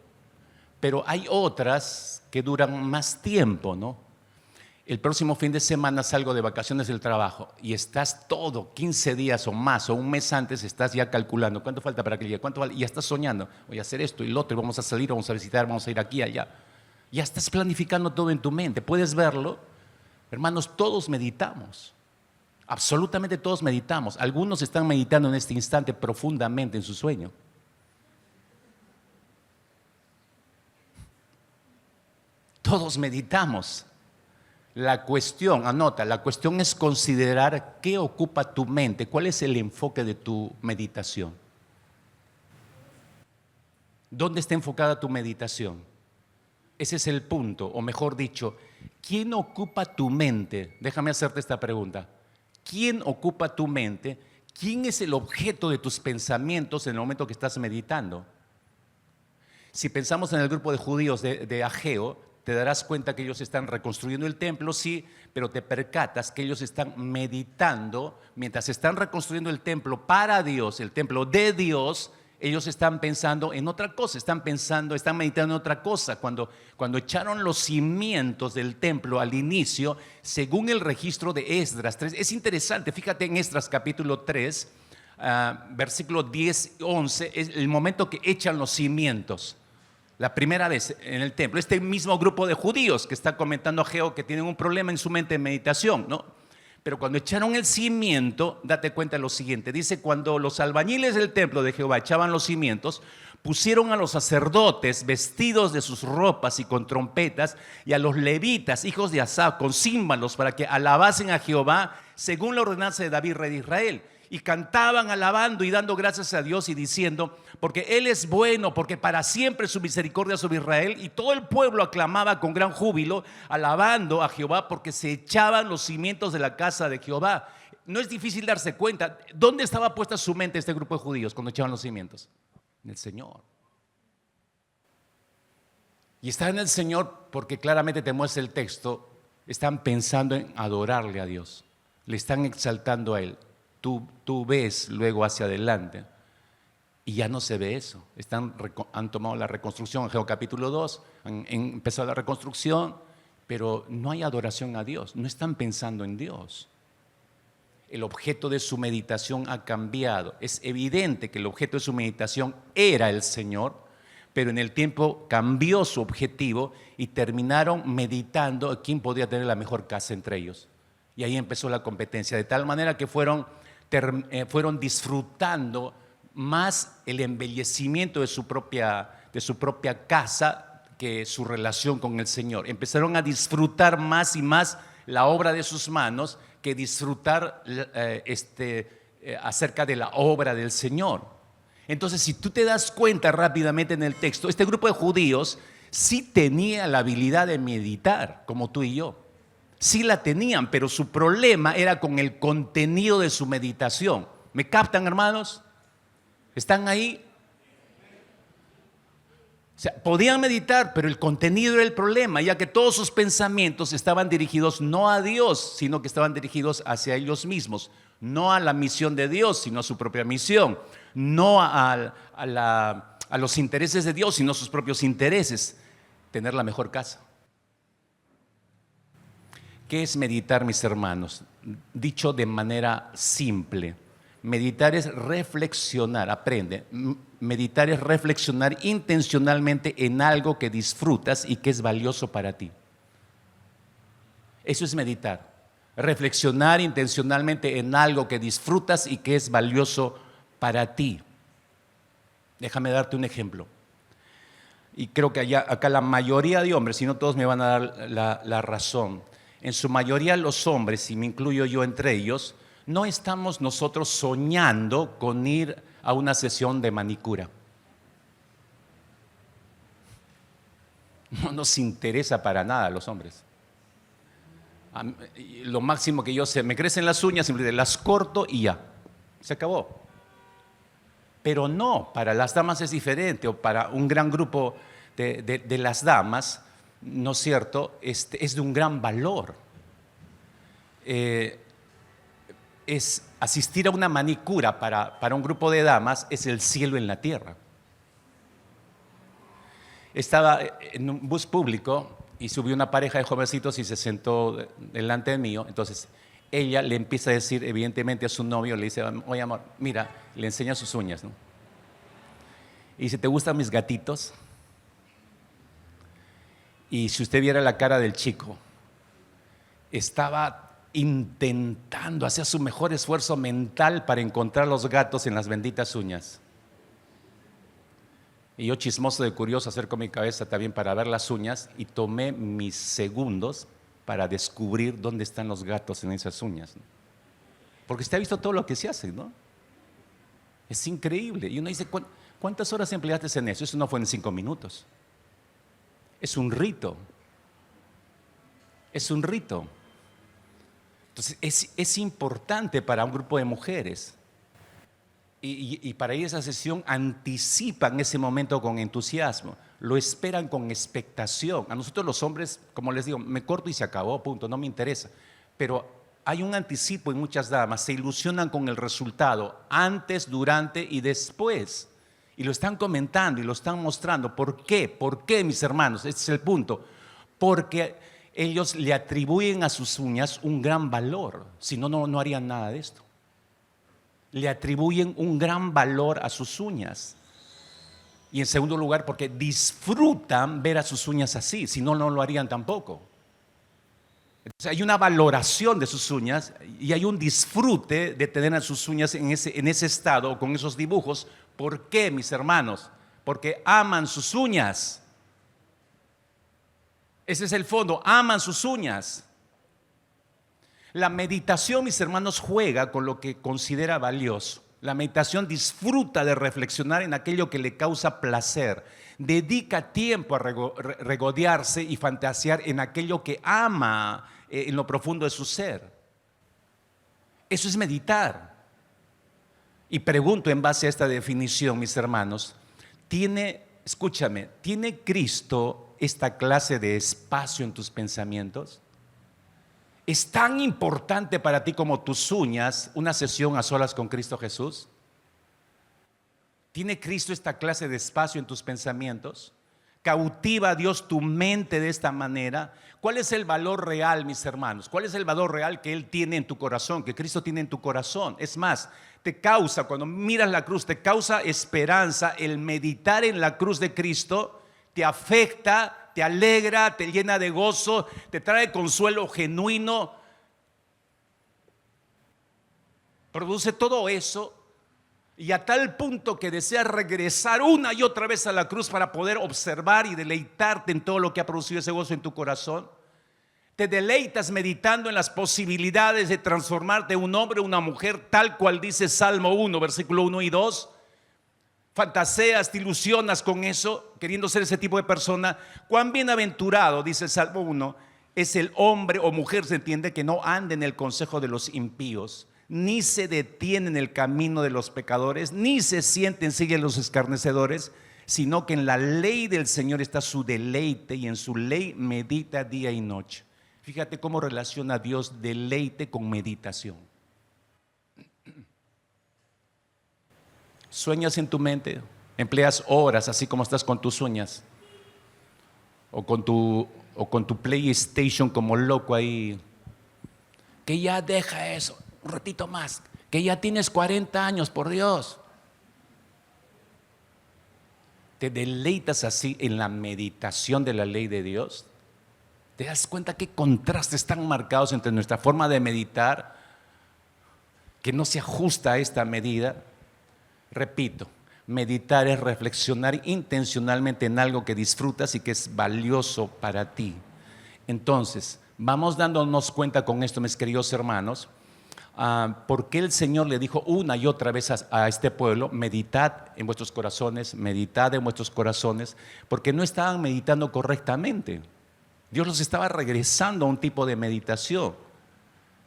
Pero hay otras que duran más tiempo, ¿no? El próximo fin de semana salgo de vacaciones del trabajo y estás 15 días o más o un mes antes, estás ya calculando cuánto falta para que llegue, cuánto vale, y ya estás soñando, voy a hacer esto y lo otro, y vamos a salir, vamos a visitar, vamos a ir aquí, allá. Ya estás planificando todo en tu mente, ¿puedes verlo? Hermanos, todos meditamos, absolutamente todos meditamos. Algunos están meditando en este instante profundamente en su sueño. Todos meditamos. La cuestión, anota, la cuestión es considerar qué ocupa tu mente, cuál es el enfoque de tu meditación. ¿Dónde está enfocada tu meditación? Ese es el punto, o mejor dicho, ¿quién ocupa tu mente? Déjame hacerte esta pregunta. ¿Quién ocupa tu mente? ¿Quién es el objeto de tus pensamientos en el momento que estás meditando? Si pensamos en el grupo de judíos de Ageo, te darás cuenta que ellos están reconstruyendo el templo, sí, pero te percatas que ellos están meditando, mientras están reconstruyendo el templo para Dios, el templo de Dios, ellos están pensando en otra cosa, están meditando en otra cosa. Cuando echaron los cimientos del templo al inicio, según el registro de Esdras 3, es interesante, fíjate en Esdras capítulo 3, versículo 10, 11, es el momento que echan los cimientos. La primera vez en el templo, este mismo grupo de judíos que está comentando Ageo que tienen un problema en su mente de meditación, ¿no? Pero cuando echaron el cimiento, date cuenta de lo siguiente, dice: cuando los albañiles del templo de Jehová echaban los cimientos, pusieron a los sacerdotes vestidos de sus ropas y con trompetas, y a los levitas, hijos de Asaf, con címbalos, para que alabasen a Jehová según la ordenanza de David, rey de Israel. Y cantaban alabando y dando gracias a Dios y diciendo: porque Él es bueno, porque para siempre su misericordia sobre Israel. Y todo el pueblo aclamaba con gran júbilo, alabando a Jehová, porque se echaban los cimientos de la casa de Jehová. No es difícil darse cuenta. ¿Dónde estaba puesta su mente este grupo de judíos cuando echaban los cimientos? En el Señor. Y está en el Señor porque claramente te muestra el texto. Están pensando en adorarle a Dios. Le están exaltando a Él. Tú ves luego hacia adelante y ya no se ve eso. Han tomado la reconstrucción, en Ageo capítulo 2, han empezado la reconstrucción, pero no hay adoración a Dios, no están pensando en Dios. El objeto de su meditación ha cambiado. Es evidente que el objeto de su meditación era el Señor, pero en el tiempo cambió su objetivo y terminaron meditando quién podía tener la mejor casa entre ellos. Y ahí empezó la competencia, de tal manera que fueron disfrutando más el embellecimiento de su propia casa que su relación con el Señor. Empezaron a disfrutar más y más la obra de sus manos que disfrutar acerca de la obra del Señor. Entonces, si tú te das cuenta rápidamente en el texto, este grupo de judíos sí tenía la habilidad de meditar, como tú y yo. Sí la tenían, pero su problema era con el contenido de su meditación. ¿Me captan, hermanos? ¿Están ahí? O sea, podían meditar, pero el contenido era el problema, ya que todos sus pensamientos estaban dirigidos no a Dios, sino que estaban dirigidos hacia ellos mismos. No a la misión de Dios, sino a su propia misión. No a los intereses de Dios, sino a sus propios intereses. Tener la mejor casa. ¿Qué es meditar, mis hermanos? Dicho de manera simple, meditar es reflexionar, aprende. Meditar es reflexionar intencionalmente en algo que disfrutas y que es valioso para ti. Eso es meditar. Reflexionar intencionalmente en algo que disfrutas y que es valioso para ti. Déjame darte un ejemplo. Y creo que acá la mayoría de hombres, si no todos me van a dar la razón. En su mayoría los hombres, y me incluyo yo entre ellos, no estamos nosotros soñando con ir a una sesión de manicura. No nos interesa para nada a los hombres. Lo máximo que yo sé, me crecen las uñas, simplemente las corto y ya, se acabó. Pero no, para las damas es diferente, o para un gran grupo de las damas, ¿no es cierto? Es de un gran valor. Es asistir a una manicura para un grupo de damas, es el cielo en la tierra. Estaba en un bus público y subió una pareja de jovencitos y se sentó delante de mí. Entonces ella le empieza a decir, evidentemente a su novio, le dice: oye amor, mira, le enseña sus uñas, ¿no? Y dice: ¿te gustan mis gatitos? Y si usted viera la cara del chico, estaba intentando, hacía su mejor esfuerzo mental para encontrar los gatos en las benditas uñas. Y yo, chismoso de curioso, acerco mi cabeza también para ver las uñas y tomé mis segundos para descubrir dónde están los gatos en esas uñas, ¿no? Porque usted ha visto todo lo que se hace, ¿no? Es increíble. Y uno dice: ¿cuántas horas empleaste en eso? Eso no fue en 5 minutos. Es un rito. Es un rito. Entonces es importante para un grupo de mujeres. Y para ir a esa sesión anticipan ese momento con entusiasmo. lo esperan con expectación. A nosotros los hombres, como les digo, me corto y se acabó, punto, no me interesa. Pero hay un anticipo en muchas damas, se ilusionan con el resultado antes, durante y después. Y lo están comentando y lo están mostrando. ¿Por qué? ¿Por qué, mis hermanos? Este es el punto. Porque ellos le atribuyen a sus uñas un gran valor. Si no, no harían nada de esto. Le atribuyen un gran valor a sus uñas. Y en segundo lugar, porque disfrutan ver a sus uñas así. Si no, no lo harían tampoco. Entonces, hay una valoración de sus uñas y hay un disfrute de tener a sus uñas en ese estado, con esos dibujos. ¿Por qué, mis hermanos? Porque aman sus uñas. Ese es el fondo, aman sus uñas. La meditación, mis hermanos, juega con lo que considera valioso. La meditación disfruta de reflexionar en aquello que le causa placer. Dedica tiempo a regodearse y fantasear en aquello que ama en lo profundo de su ser. Eso es meditar. Y pregunto en base a esta definición, mis hermanos, escúchame, ¿tiene Cristo esta clase de espacio en tus pensamientos? ¿Es tan importante para ti como tus uñas una sesión a solas con Cristo Jesús? ¿Tiene Cristo esta clase de espacio en tus pensamientos? ¿Cautiva a Dios tu mente de esta manera? ¿Cuál es el valor real, mis hermanos? ¿Cuál es el valor real que Él tiene en tu corazón, que Cristo tiene en tu corazón? Es más, te causa, cuando miras la cruz, te causa esperanza. El meditar en la cruz de Cristo te afecta, te alegra, te llena de gozo, te trae consuelo genuino. Produce todo eso. Y a tal punto que deseas regresar una y otra vez a la cruz para poder observar y deleitarte en todo lo que ha producido ese gozo en tu corazón. Te deleitas meditando en las posibilidades de transformarte en un hombre o una mujer, tal cual dice Salmo 1, versículo 1 y 2. Fantaseas, te ilusionas con eso, queriendo ser ese tipo de persona. Cuán bienaventurado, dice el Salmo 1, es el hombre o mujer, se entiende, que no ande en el consejo de los impíos, ni se detiene en el camino de los pecadores, ni se siente en silla de los escarnecedores, sino que en la ley del Señor está su deleite y en su ley medita día y noche. Fíjate cómo relaciona Dios deleite con meditación. Sueñas en tu mente, empleas horas así como estás con tus uñas o con tu PlayStation como loco ahí. Que ya deja eso, un ratito más, que ya tienes 40 años, por Dios. ¿Te deleitas así en la meditación de la ley de Dios? ¿Te das cuenta qué contrastes tan marcados entre nuestra forma de meditar que no se ajusta a esta medida? Repito, meditar es reflexionar intencionalmente en algo que disfrutas y que es valioso para ti. Entonces, vamos dándonos cuenta con esto, mis queridos hermanos, por qué el Señor le dijo una y otra vez a este pueblo: meditad en vuestros corazones, meditad en vuestros corazones, porque no estaban meditando correctamente. Dios los estaba regresando a un tipo de meditación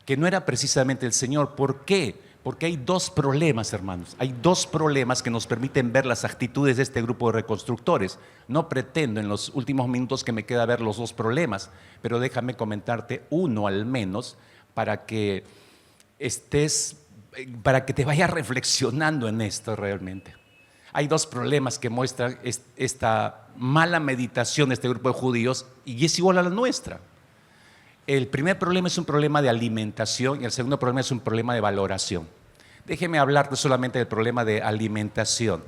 que no era precisamente el Señor. ¿Por qué? Porque hay dos problemas, hermanos. Hay dos problemas que nos permiten ver las actitudes de este grupo de reconstructores. No pretendo en los últimos minutos que me queda ver los dos problemas, pero déjame comentarte uno al menos para que te vayas reflexionando en esto realmente. Hay dos problemas que muestran esta mala meditación de este grupo de judíos y es igual a la nuestra. El primer problema es un problema de alimentación y el segundo problema es un problema de valoración. Déjeme hablarte solamente del problema de alimentación.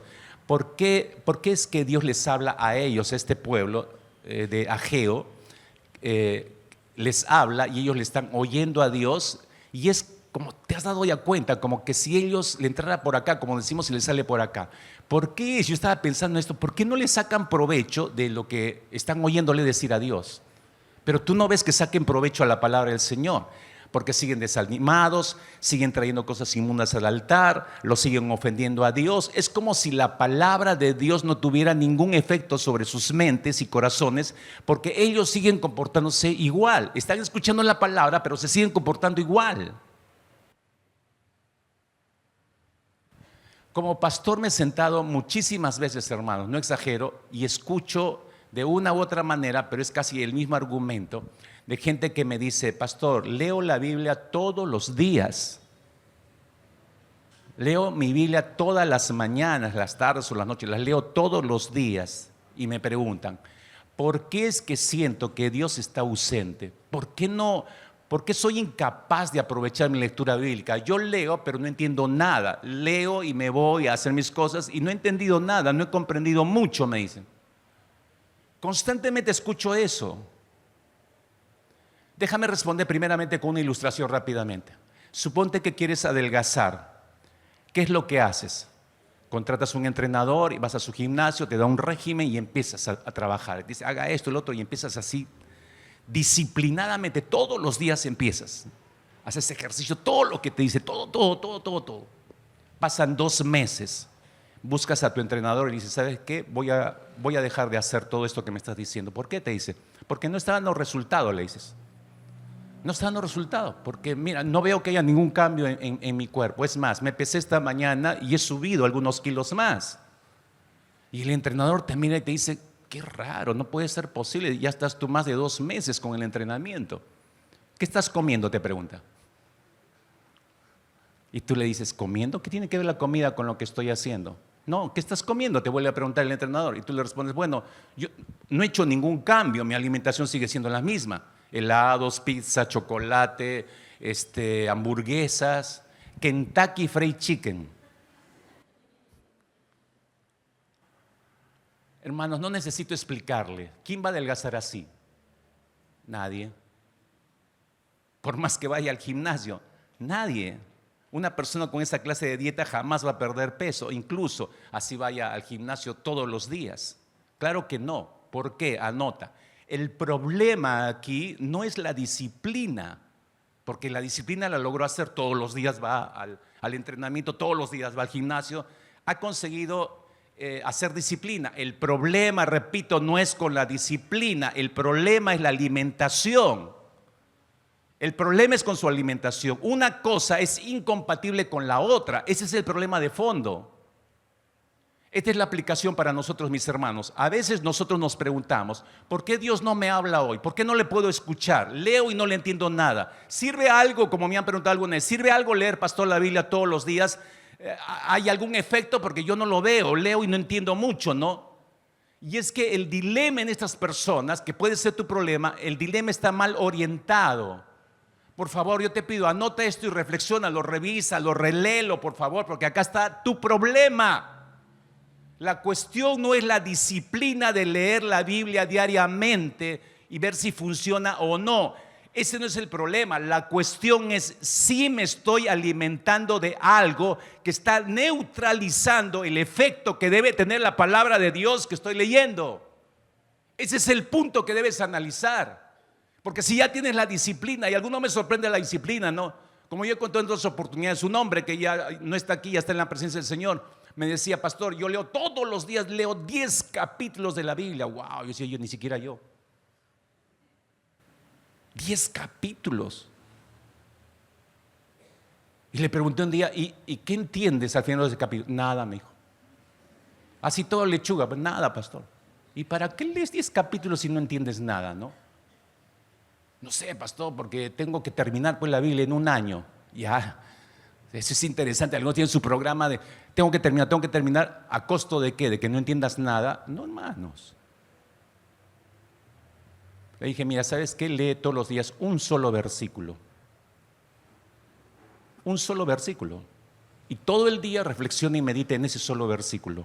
¿Por qué es que Dios les habla a ellos, a este pueblo de Ageo? Les habla y ellos le están oyendo a Dios y es como, te has dado ya cuenta, como que si ellos le entrara por acá, como decimos, si les sale por acá. ¿Por qué? Yo estaba pensando en esto, ¿por qué no le sacan provecho de lo que están oyéndole decir a Dios? Pero tú no ves que saquen provecho a la palabra del Señor, porque siguen desanimados, siguen trayendo cosas inmundas al altar, lo siguen ofendiendo a Dios. Es como si la palabra de Dios no tuviera ningún efecto sobre sus mentes y corazones, porque ellos siguen comportándose igual. Están escuchando la palabra, pero se siguen comportando igual. Como pastor me he sentado muchísimas veces, hermanos, no exagero, y escucho de una u otra manera, pero es casi el mismo argumento, de gente que me dice: pastor, leo la Biblia todos los días. Leo mi Biblia todas las mañanas, las tardes o las noches, las leo todos los días. Y me preguntan: ¿por qué es que siento que Dios está ausente? ¿Por qué no? ¿Por qué soy incapaz de aprovechar mi lectura bíblica? Yo leo, pero no entiendo nada. Leo y me voy a hacer mis cosas y no he entendido nada, no he comprendido mucho, me dicen. Constantemente escucho eso. Déjame responder primeramente con una ilustración rápidamente. Suponte que quieres adelgazar. ¿Qué es lo que haces? Contratas un entrenador y vas a su gimnasio, te da un régimen y empiezas a trabajar. Dice: haga esto, el otro, y empiezas así, disciplinadamente, todos los días empiezas. Haces ejercicio, todo lo que te dice, todo. Pasan 2 meses, buscas a tu entrenador y dices: ¿sabes qué? Voy a dejar de hacer todo esto que me estás diciendo. ¿Por qué? Te dice: porque no está dando resultado, le dices. No está dando resultado, porque mira, no veo que haya ningún cambio en mi cuerpo. Es más, me pesé esta mañana y he subido algunos kilos más. Y el entrenador te mira y te dice: qué raro, no puede ser posible, ya estás tú más de 2 meses con el entrenamiento. ¿Qué estás comiendo?, te pregunta. Y tú le dices: ¿comiendo? ¿Qué tiene que ver la comida con lo que estoy haciendo? No, ¿qué estás comiendo?, te vuelve a preguntar el entrenador. Y tú le respondes: bueno, yo no he hecho ningún cambio, mi alimentación sigue siendo la misma. Helados, pizza, chocolate, hamburguesas, Kentucky Fried Chicken. Hermanos, no necesito explicarle. ¿Quién va a adelgazar así? Nadie. Por más que vaya al gimnasio, nadie. Una persona con esa clase de dieta jamás va a perder peso, incluso así vaya al gimnasio todos los días. Claro que no. ¿Por qué? Anota. El problema aquí no es la disciplina, porque la disciplina la logró hacer, todos los días va al entrenamiento, todos los días va al gimnasio, ha conseguido hacer disciplina. El problema, repito, no es con la disciplina, el problema es la alimentación. El problema es con su alimentación. Una cosa es incompatible con la otra, ese es el problema de fondo. Esta es la aplicación para nosotros, mis hermanos. A veces nosotros nos preguntamos: ¿por qué Dios no me habla hoy? ¿Por qué no le puedo escuchar? Leo y no le entiendo nada. ¿Sirve algo, como me han preguntado alguna vez, sirve algo leer, pastor, la Biblia todos los días? ¿Hay algún efecto? Porque yo no lo veo, leo y no entiendo mucho, ¿no? Y es que el dilema en estas personas, que puede ser tu problema, el dilema está mal orientado. Por favor, yo te pido, anota esto y reflexiónalo, revísalo, reléelo, por favor, porque acá está tu problema. La cuestión no es la disciplina de leer la Biblia diariamente y ver si funciona o no. Ese no es el problema. La cuestión es si me estoy alimentando de algo que está neutralizando el efecto que debe tener la palabra de Dios que estoy leyendo. Ese es el punto que debes analizar. Porque si ya tienes la disciplina, y alguno me sorprende la disciplina, ¿no? Como yo he contado en otras oportunidades, un hombre que ya no está aquí, ya está en la presencia del Señor, me decía: pastor, yo leo todos los días, leo 10 capítulos de la Biblia. Wow, yo decía: yo ni siquiera yo. 10 capítulos. Y le pregunté un día: ¿y qué entiendes al final de ese capítulo? Nada, me dijo. Así todo lechuga. Pues nada, pastor. ¿Y para qué lees 10 capítulos si no entiendes nada, no? No sé, pastor, porque tengo que terminar pues la Biblia en un año. Ya. Eso es interesante. Algunos tienen su programa de tengo que terminar. ¿A costo de qué? ¿De que no entiendas nada? No, hermanos. Le dije: mira, ¿sabes qué? Lee todos los días un solo versículo. Un solo versículo. Y todo el día reflexiona y medita en ese solo versículo.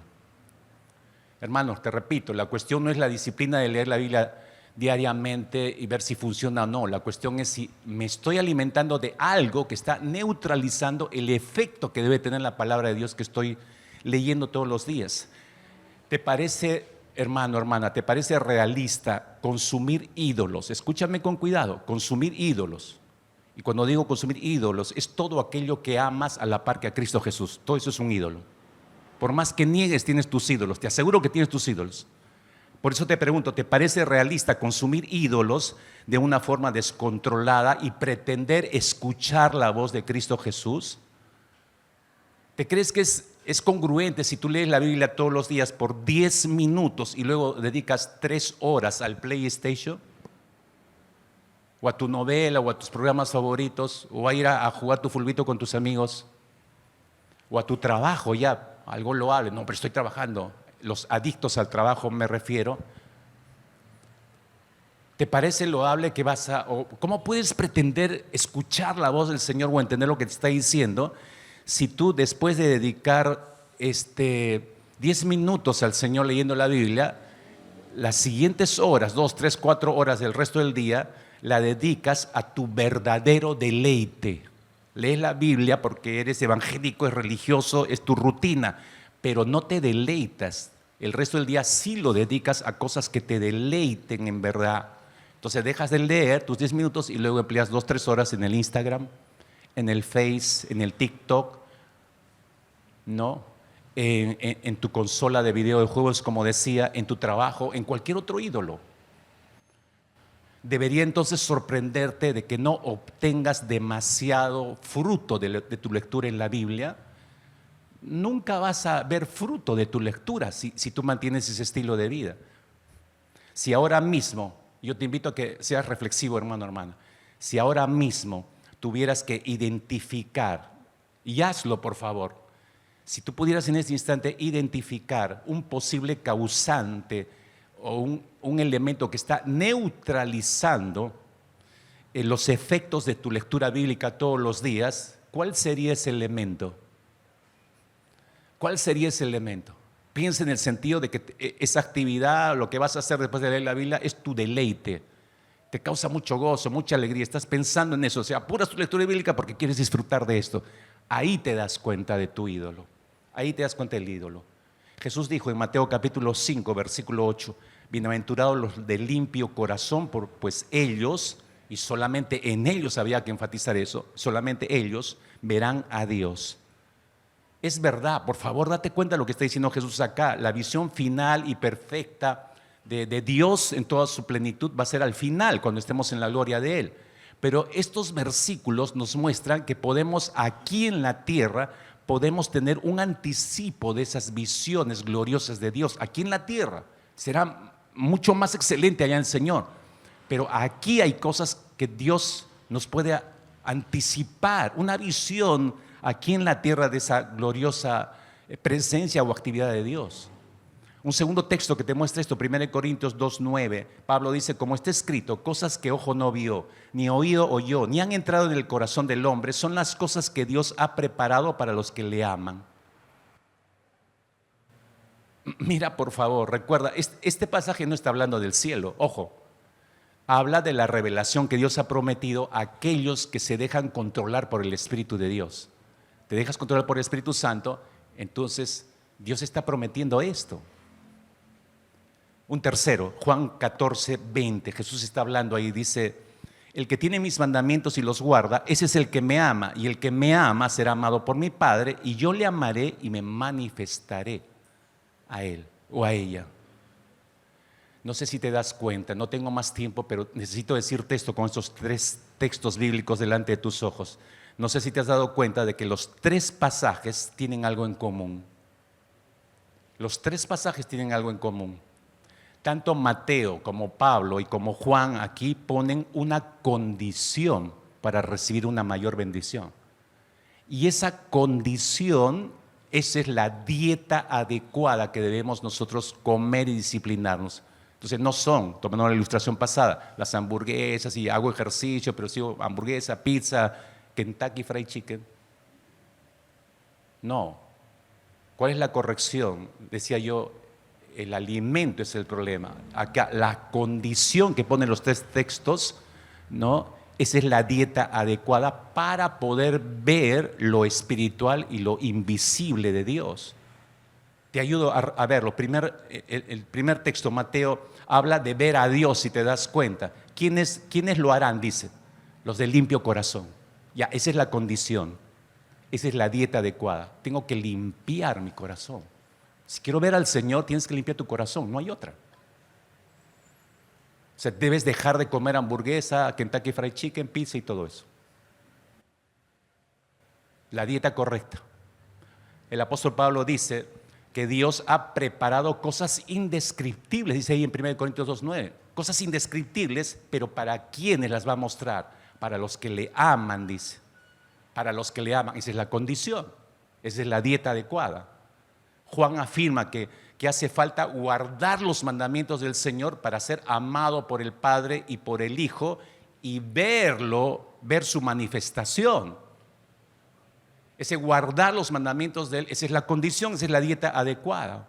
Hermanos, te repito, la cuestión no es la disciplina de leer la Biblia diariamente y ver si funciona o no. La cuestión es si me estoy alimentando de algo que está neutralizando el efecto que debe tener la palabra de Dios que estoy leyendo todos los días. ¿Te parece, hermano, hermana, te parece realista consumir ídolos? Escúchame con cuidado, consumir ídolos. Y cuando digo consumir ídolos, es todo aquello que amas a la par que a Cristo Jesús. Todo eso es un ídolo. Por más que niegues, tienes tus ídolos. Te aseguro que tienes tus ídolos. Por eso te pregunto, ¿te parece realista consumir ídolos de una forma descontrolada y pretender escuchar la voz de Cristo Jesús? ¿Te crees que es es congruente si tú lees la Biblia todos los días por 10 minutos y luego dedicas 3 horas al PlayStation, o a tu novela, o a tus programas favoritos, o a ir a jugar tu fulbito con tus amigos, o a tu trabajo, ya, algo loable. No, pero estoy trabajando. Los adictos al trabajo me refiero. ¿Te parece loable que o cómo puedes pretender escuchar la voz del Señor o entender lo que te está diciendo si tú, después de dedicar 10 minutos al Señor leyendo la Biblia, las siguientes horas, 2, 3, 4 horas del resto del día, la dedicas a tu verdadero deleite? Lees la Biblia porque eres evangélico, es religioso, es tu rutina, pero no te deleitas. El resto del día sí lo dedicas a cosas que te deleiten en verdad. Entonces dejas de leer tus 10 minutos y luego empleas 2, 3 horas en el Instagram, en el Face, en el TikTok, ¿no? En tu consola de videojuegos, como decía, en tu trabajo, en cualquier otro ídolo. Debería entonces sorprenderte de que no obtengas demasiado fruto de tu lectura en la Biblia. Nunca vas a ver fruto de tu lectura si tú mantienes ese estilo de vida. Si ahora mismo, yo te invito a que seas reflexivo, hermano, hermana, si ahora mismo tuvieras que identificar, y hazlo por favor, si tú pudieras en este instante identificar un posible causante o un elemento que está neutralizando los efectos de tu lectura bíblica todos los días, ¿cuál sería ese elemento? ¿Cuál sería ese elemento? Piensa en el sentido de que esa actividad, lo que vas a hacer después de leer la Biblia, es tu deleite. Te causa mucho gozo, mucha alegría. Estás pensando en eso. O sea, apuras tu lectura bíblica porque quieres disfrutar de esto. Ahí te das cuenta de tu ídolo. Ahí te das cuenta del ídolo. Jesús dijo en Mateo capítulo 5, versículo 8, bienaventurados los de limpio corazón, pues ellos, y solamente en ellos había que enfatizar eso, solamente ellos verán a Dios. Es verdad, por favor, date cuenta de lo que está diciendo Jesús acá. La visión final y perfecta de Dios en toda su plenitud va a ser al final, cuando estemos en la gloria de Él. Pero estos versículos nos muestran que podemos aquí en la tierra, podemos tener un anticipo de esas visiones gloriosas de Dios. Aquí en la tierra será mucho más excelente allá en el Señor. Pero aquí hay cosas que Dios nos puede anticipar, una visión aquí en la tierra de esa gloriosa presencia o actividad de Dios. Un segundo texto que te muestra esto, 1 Corintios 2:9, Pablo dice, como está escrito, cosas que ojo no vio, ni oído oyó, ni han entrado en el corazón del hombre, son las cosas que Dios ha preparado para los que le aman. Mira, por favor, recuerda, este pasaje no está hablando del cielo, ojo. Habla de la revelación que Dios ha prometido a aquellos que se dejan controlar por el Espíritu de Dios. Te dejas controlar por el Espíritu Santo, entonces Dios está prometiendo esto. Un tercero, Juan 14:20, Jesús está hablando ahí, dice, el que tiene mis mandamientos y los guarda, ese es el que me ama, y el que me ama será amado por mi Padre, y yo le amaré y me manifestaré a él o a ella. No sé si te das cuenta, no tengo más tiempo, pero necesito decirte esto con estos 3 textos bíblicos delante de tus ojos. No sé si te has dado cuenta de que los 3 pasajes tienen algo en común. Los 3 pasajes tienen algo en común. Tanto Mateo como Pablo y como Juan aquí ponen una condición para recibir una mayor bendición. Y esa condición, esa es la dieta adecuada que debemos nosotros comer y disciplinarnos. Entonces no son, tomando la ilustración pasada, las hamburguesas y hago ejercicio, pero sigo hamburguesa, pizza, Kentucky Fried Chicken. No. ¿Cuál es la corrección? Decía yo, el alimento es el problema. Acá la condición que ponen los 3 textos, ¿no? Esa es la dieta adecuada para poder ver lo espiritual y lo invisible de Dios. Te ayudo a verlo. El primer texto, Mateo, habla de ver a Dios, si te das cuenta. ¿Quiénes lo harán? Dice, los de limpio corazón. Ya, esa es la condición. Esa es la dieta adecuada. Tengo que limpiar mi corazón. Si quiero ver al Señor, tienes que limpiar tu corazón. No hay otra. O sea, debes dejar de comer hamburguesa, Kentucky Fried Chicken, pizza y todo eso. La dieta correcta. el apóstol Pablo dice que Dios ha preparado cosas indescriptibles, dice ahí en 1 Corintios 2:9, cosas indescriptibles, pero ¿para quiénes las va a mostrar? Para los que le aman, dice. Para los que le aman, esa es la condición, esa es la dieta adecuada. Juan afirma que hace falta guardar los mandamientos del Señor para ser amado por el Padre y por el Hijo y ver su manifestación. Ese guardar los mandamientos de Él, esa es la condición, esa es la dieta adecuada.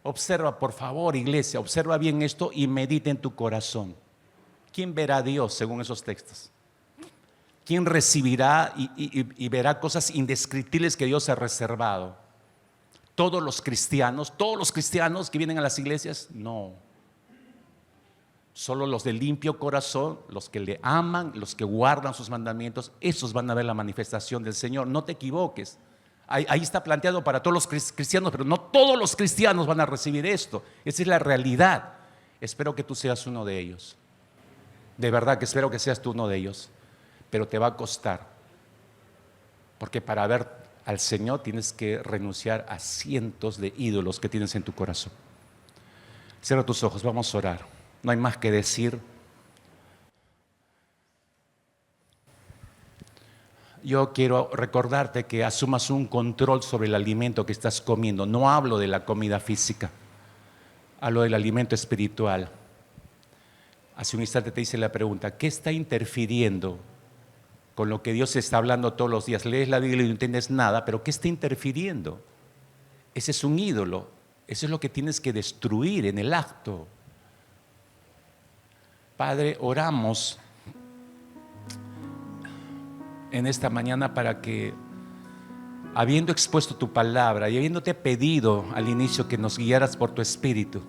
Observa, por favor, iglesia, observa bien esto y medita en tu corazón. ¿Quién verá a Dios según esos textos? ¿Quién recibirá y verá cosas indescriptibles que Dios ha reservado? ¿Todos los cristianos que vienen a las iglesias? No. Solo los de limpio corazón, los que le aman, los que guardan sus mandamientos, esos van a ver la manifestación del Señor. No te equivoques. Ahí está planteado para todos los cristianos, pero no todos los cristianos van a recibir esto. Esa es la realidad. Espero que tú seas uno de ellos. De verdad que espero que seas tú uno de ellos. Pero te va a costar. Porque para ver al Señor tienes que renunciar a cientos de ídolos que tienes en tu corazón. Cierra tus ojos, vamos a orar. No hay más que decir. Yo quiero recordarte que asumas un control sobre el alimento que estás comiendo. No hablo de la comida física, hablo del alimento espiritual. Hace un instante te hice la pregunta, ¿qué está interfiriendo con lo que Dios está hablando todos los días? Lees la Biblia y no entiendes nada, pero ¿qué está interfiriendo? Ese es un ídolo, eso es lo que tienes que destruir en el acto. Padre, oramos en esta mañana para que, habiendo expuesto tu palabra y habiéndote pedido al inicio que nos guiaras por tu Espíritu,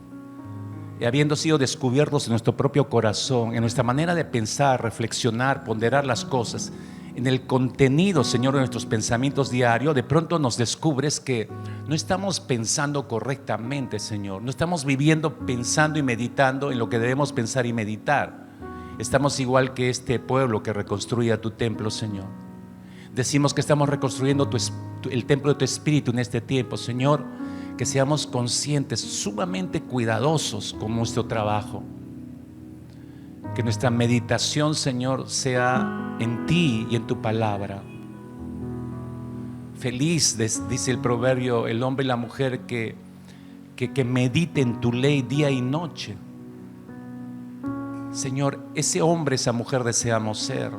y habiendo sido descubiertos en nuestro propio corazón, en nuestra manera de pensar, reflexionar, ponderar las cosas, en el contenido, Señor, de nuestros pensamientos diarios, de pronto nos descubres que no estamos pensando correctamente, Señor. No estamos viviendo, pensando y meditando en lo que debemos pensar y meditar. Estamos igual que este pueblo que reconstruía tu templo, Señor. Decimos que estamos reconstruyendo el templo de tu Espíritu en este tiempo, Señor. Que seamos conscientes, sumamente cuidadosos con nuestro trabajo. Que nuestra meditación, Señor, sea en ti y en tu palabra. Feliz, dice el proverbio, el hombre y la mujer que medite en tu ley día y noche. Señor, ese hombre, esa mujer deseamos ser.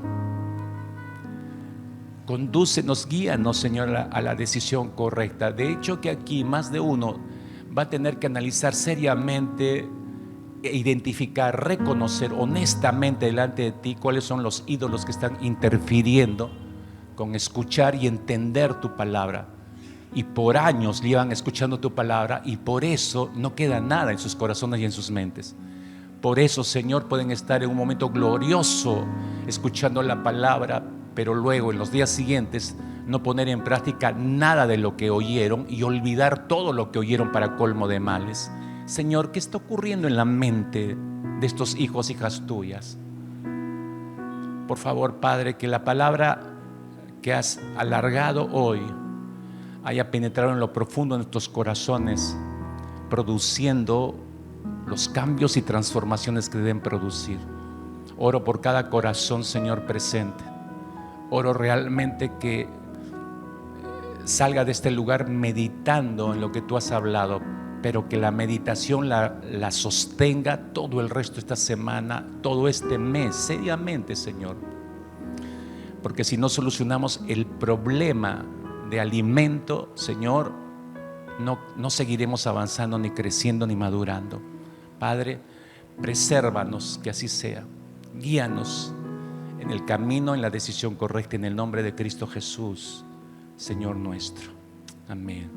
Condúcenos, guíanos, Señor, a la decisión correcta. De hecho, que aquí más de uno va a tener que analizar seriamente, identificar, reconocer honestamente delante de ti cuáles son los ídolos que están interfiriendo con escuchar y entender tu palabra. Y por años llevan escuchando tu palabra y por eso no queda nada en sus corazones y en sus mentes. Por eso, Señor, pueden estar en un momento glorioso escuchando la palabra, pero luego en los días siguientes no poner en práctica nada de lo que oyeron y olvidar todo lo que oyeron para colmo de males. Señor, ¿qué está ocurriendo en la mente de estos hijos, hijas tuyas? Por favor, Padre, que la palabra que has alargado hoy haya penetrado en lo profundo de nuestros corazones, produciendo los cambios y transformaciones que deben producir. Oro por cada corazón, Señor, presente. Oro realmente que salga de este lugar meditando en lo que tú has hablado, pero que la meditación la sostenga todo el resto de esta semana, todo este mes, seriamente, Señor. Porque si no solucionamos el problema de alimento, Señor, no seguiremos avanzando, ni creciendo, ni madurando. Padre, presérvanos, que así sea. Guíanos en el camino, en la decisión correcta, en el nombre de Cristo Jesús, Señor nuestro. Amén.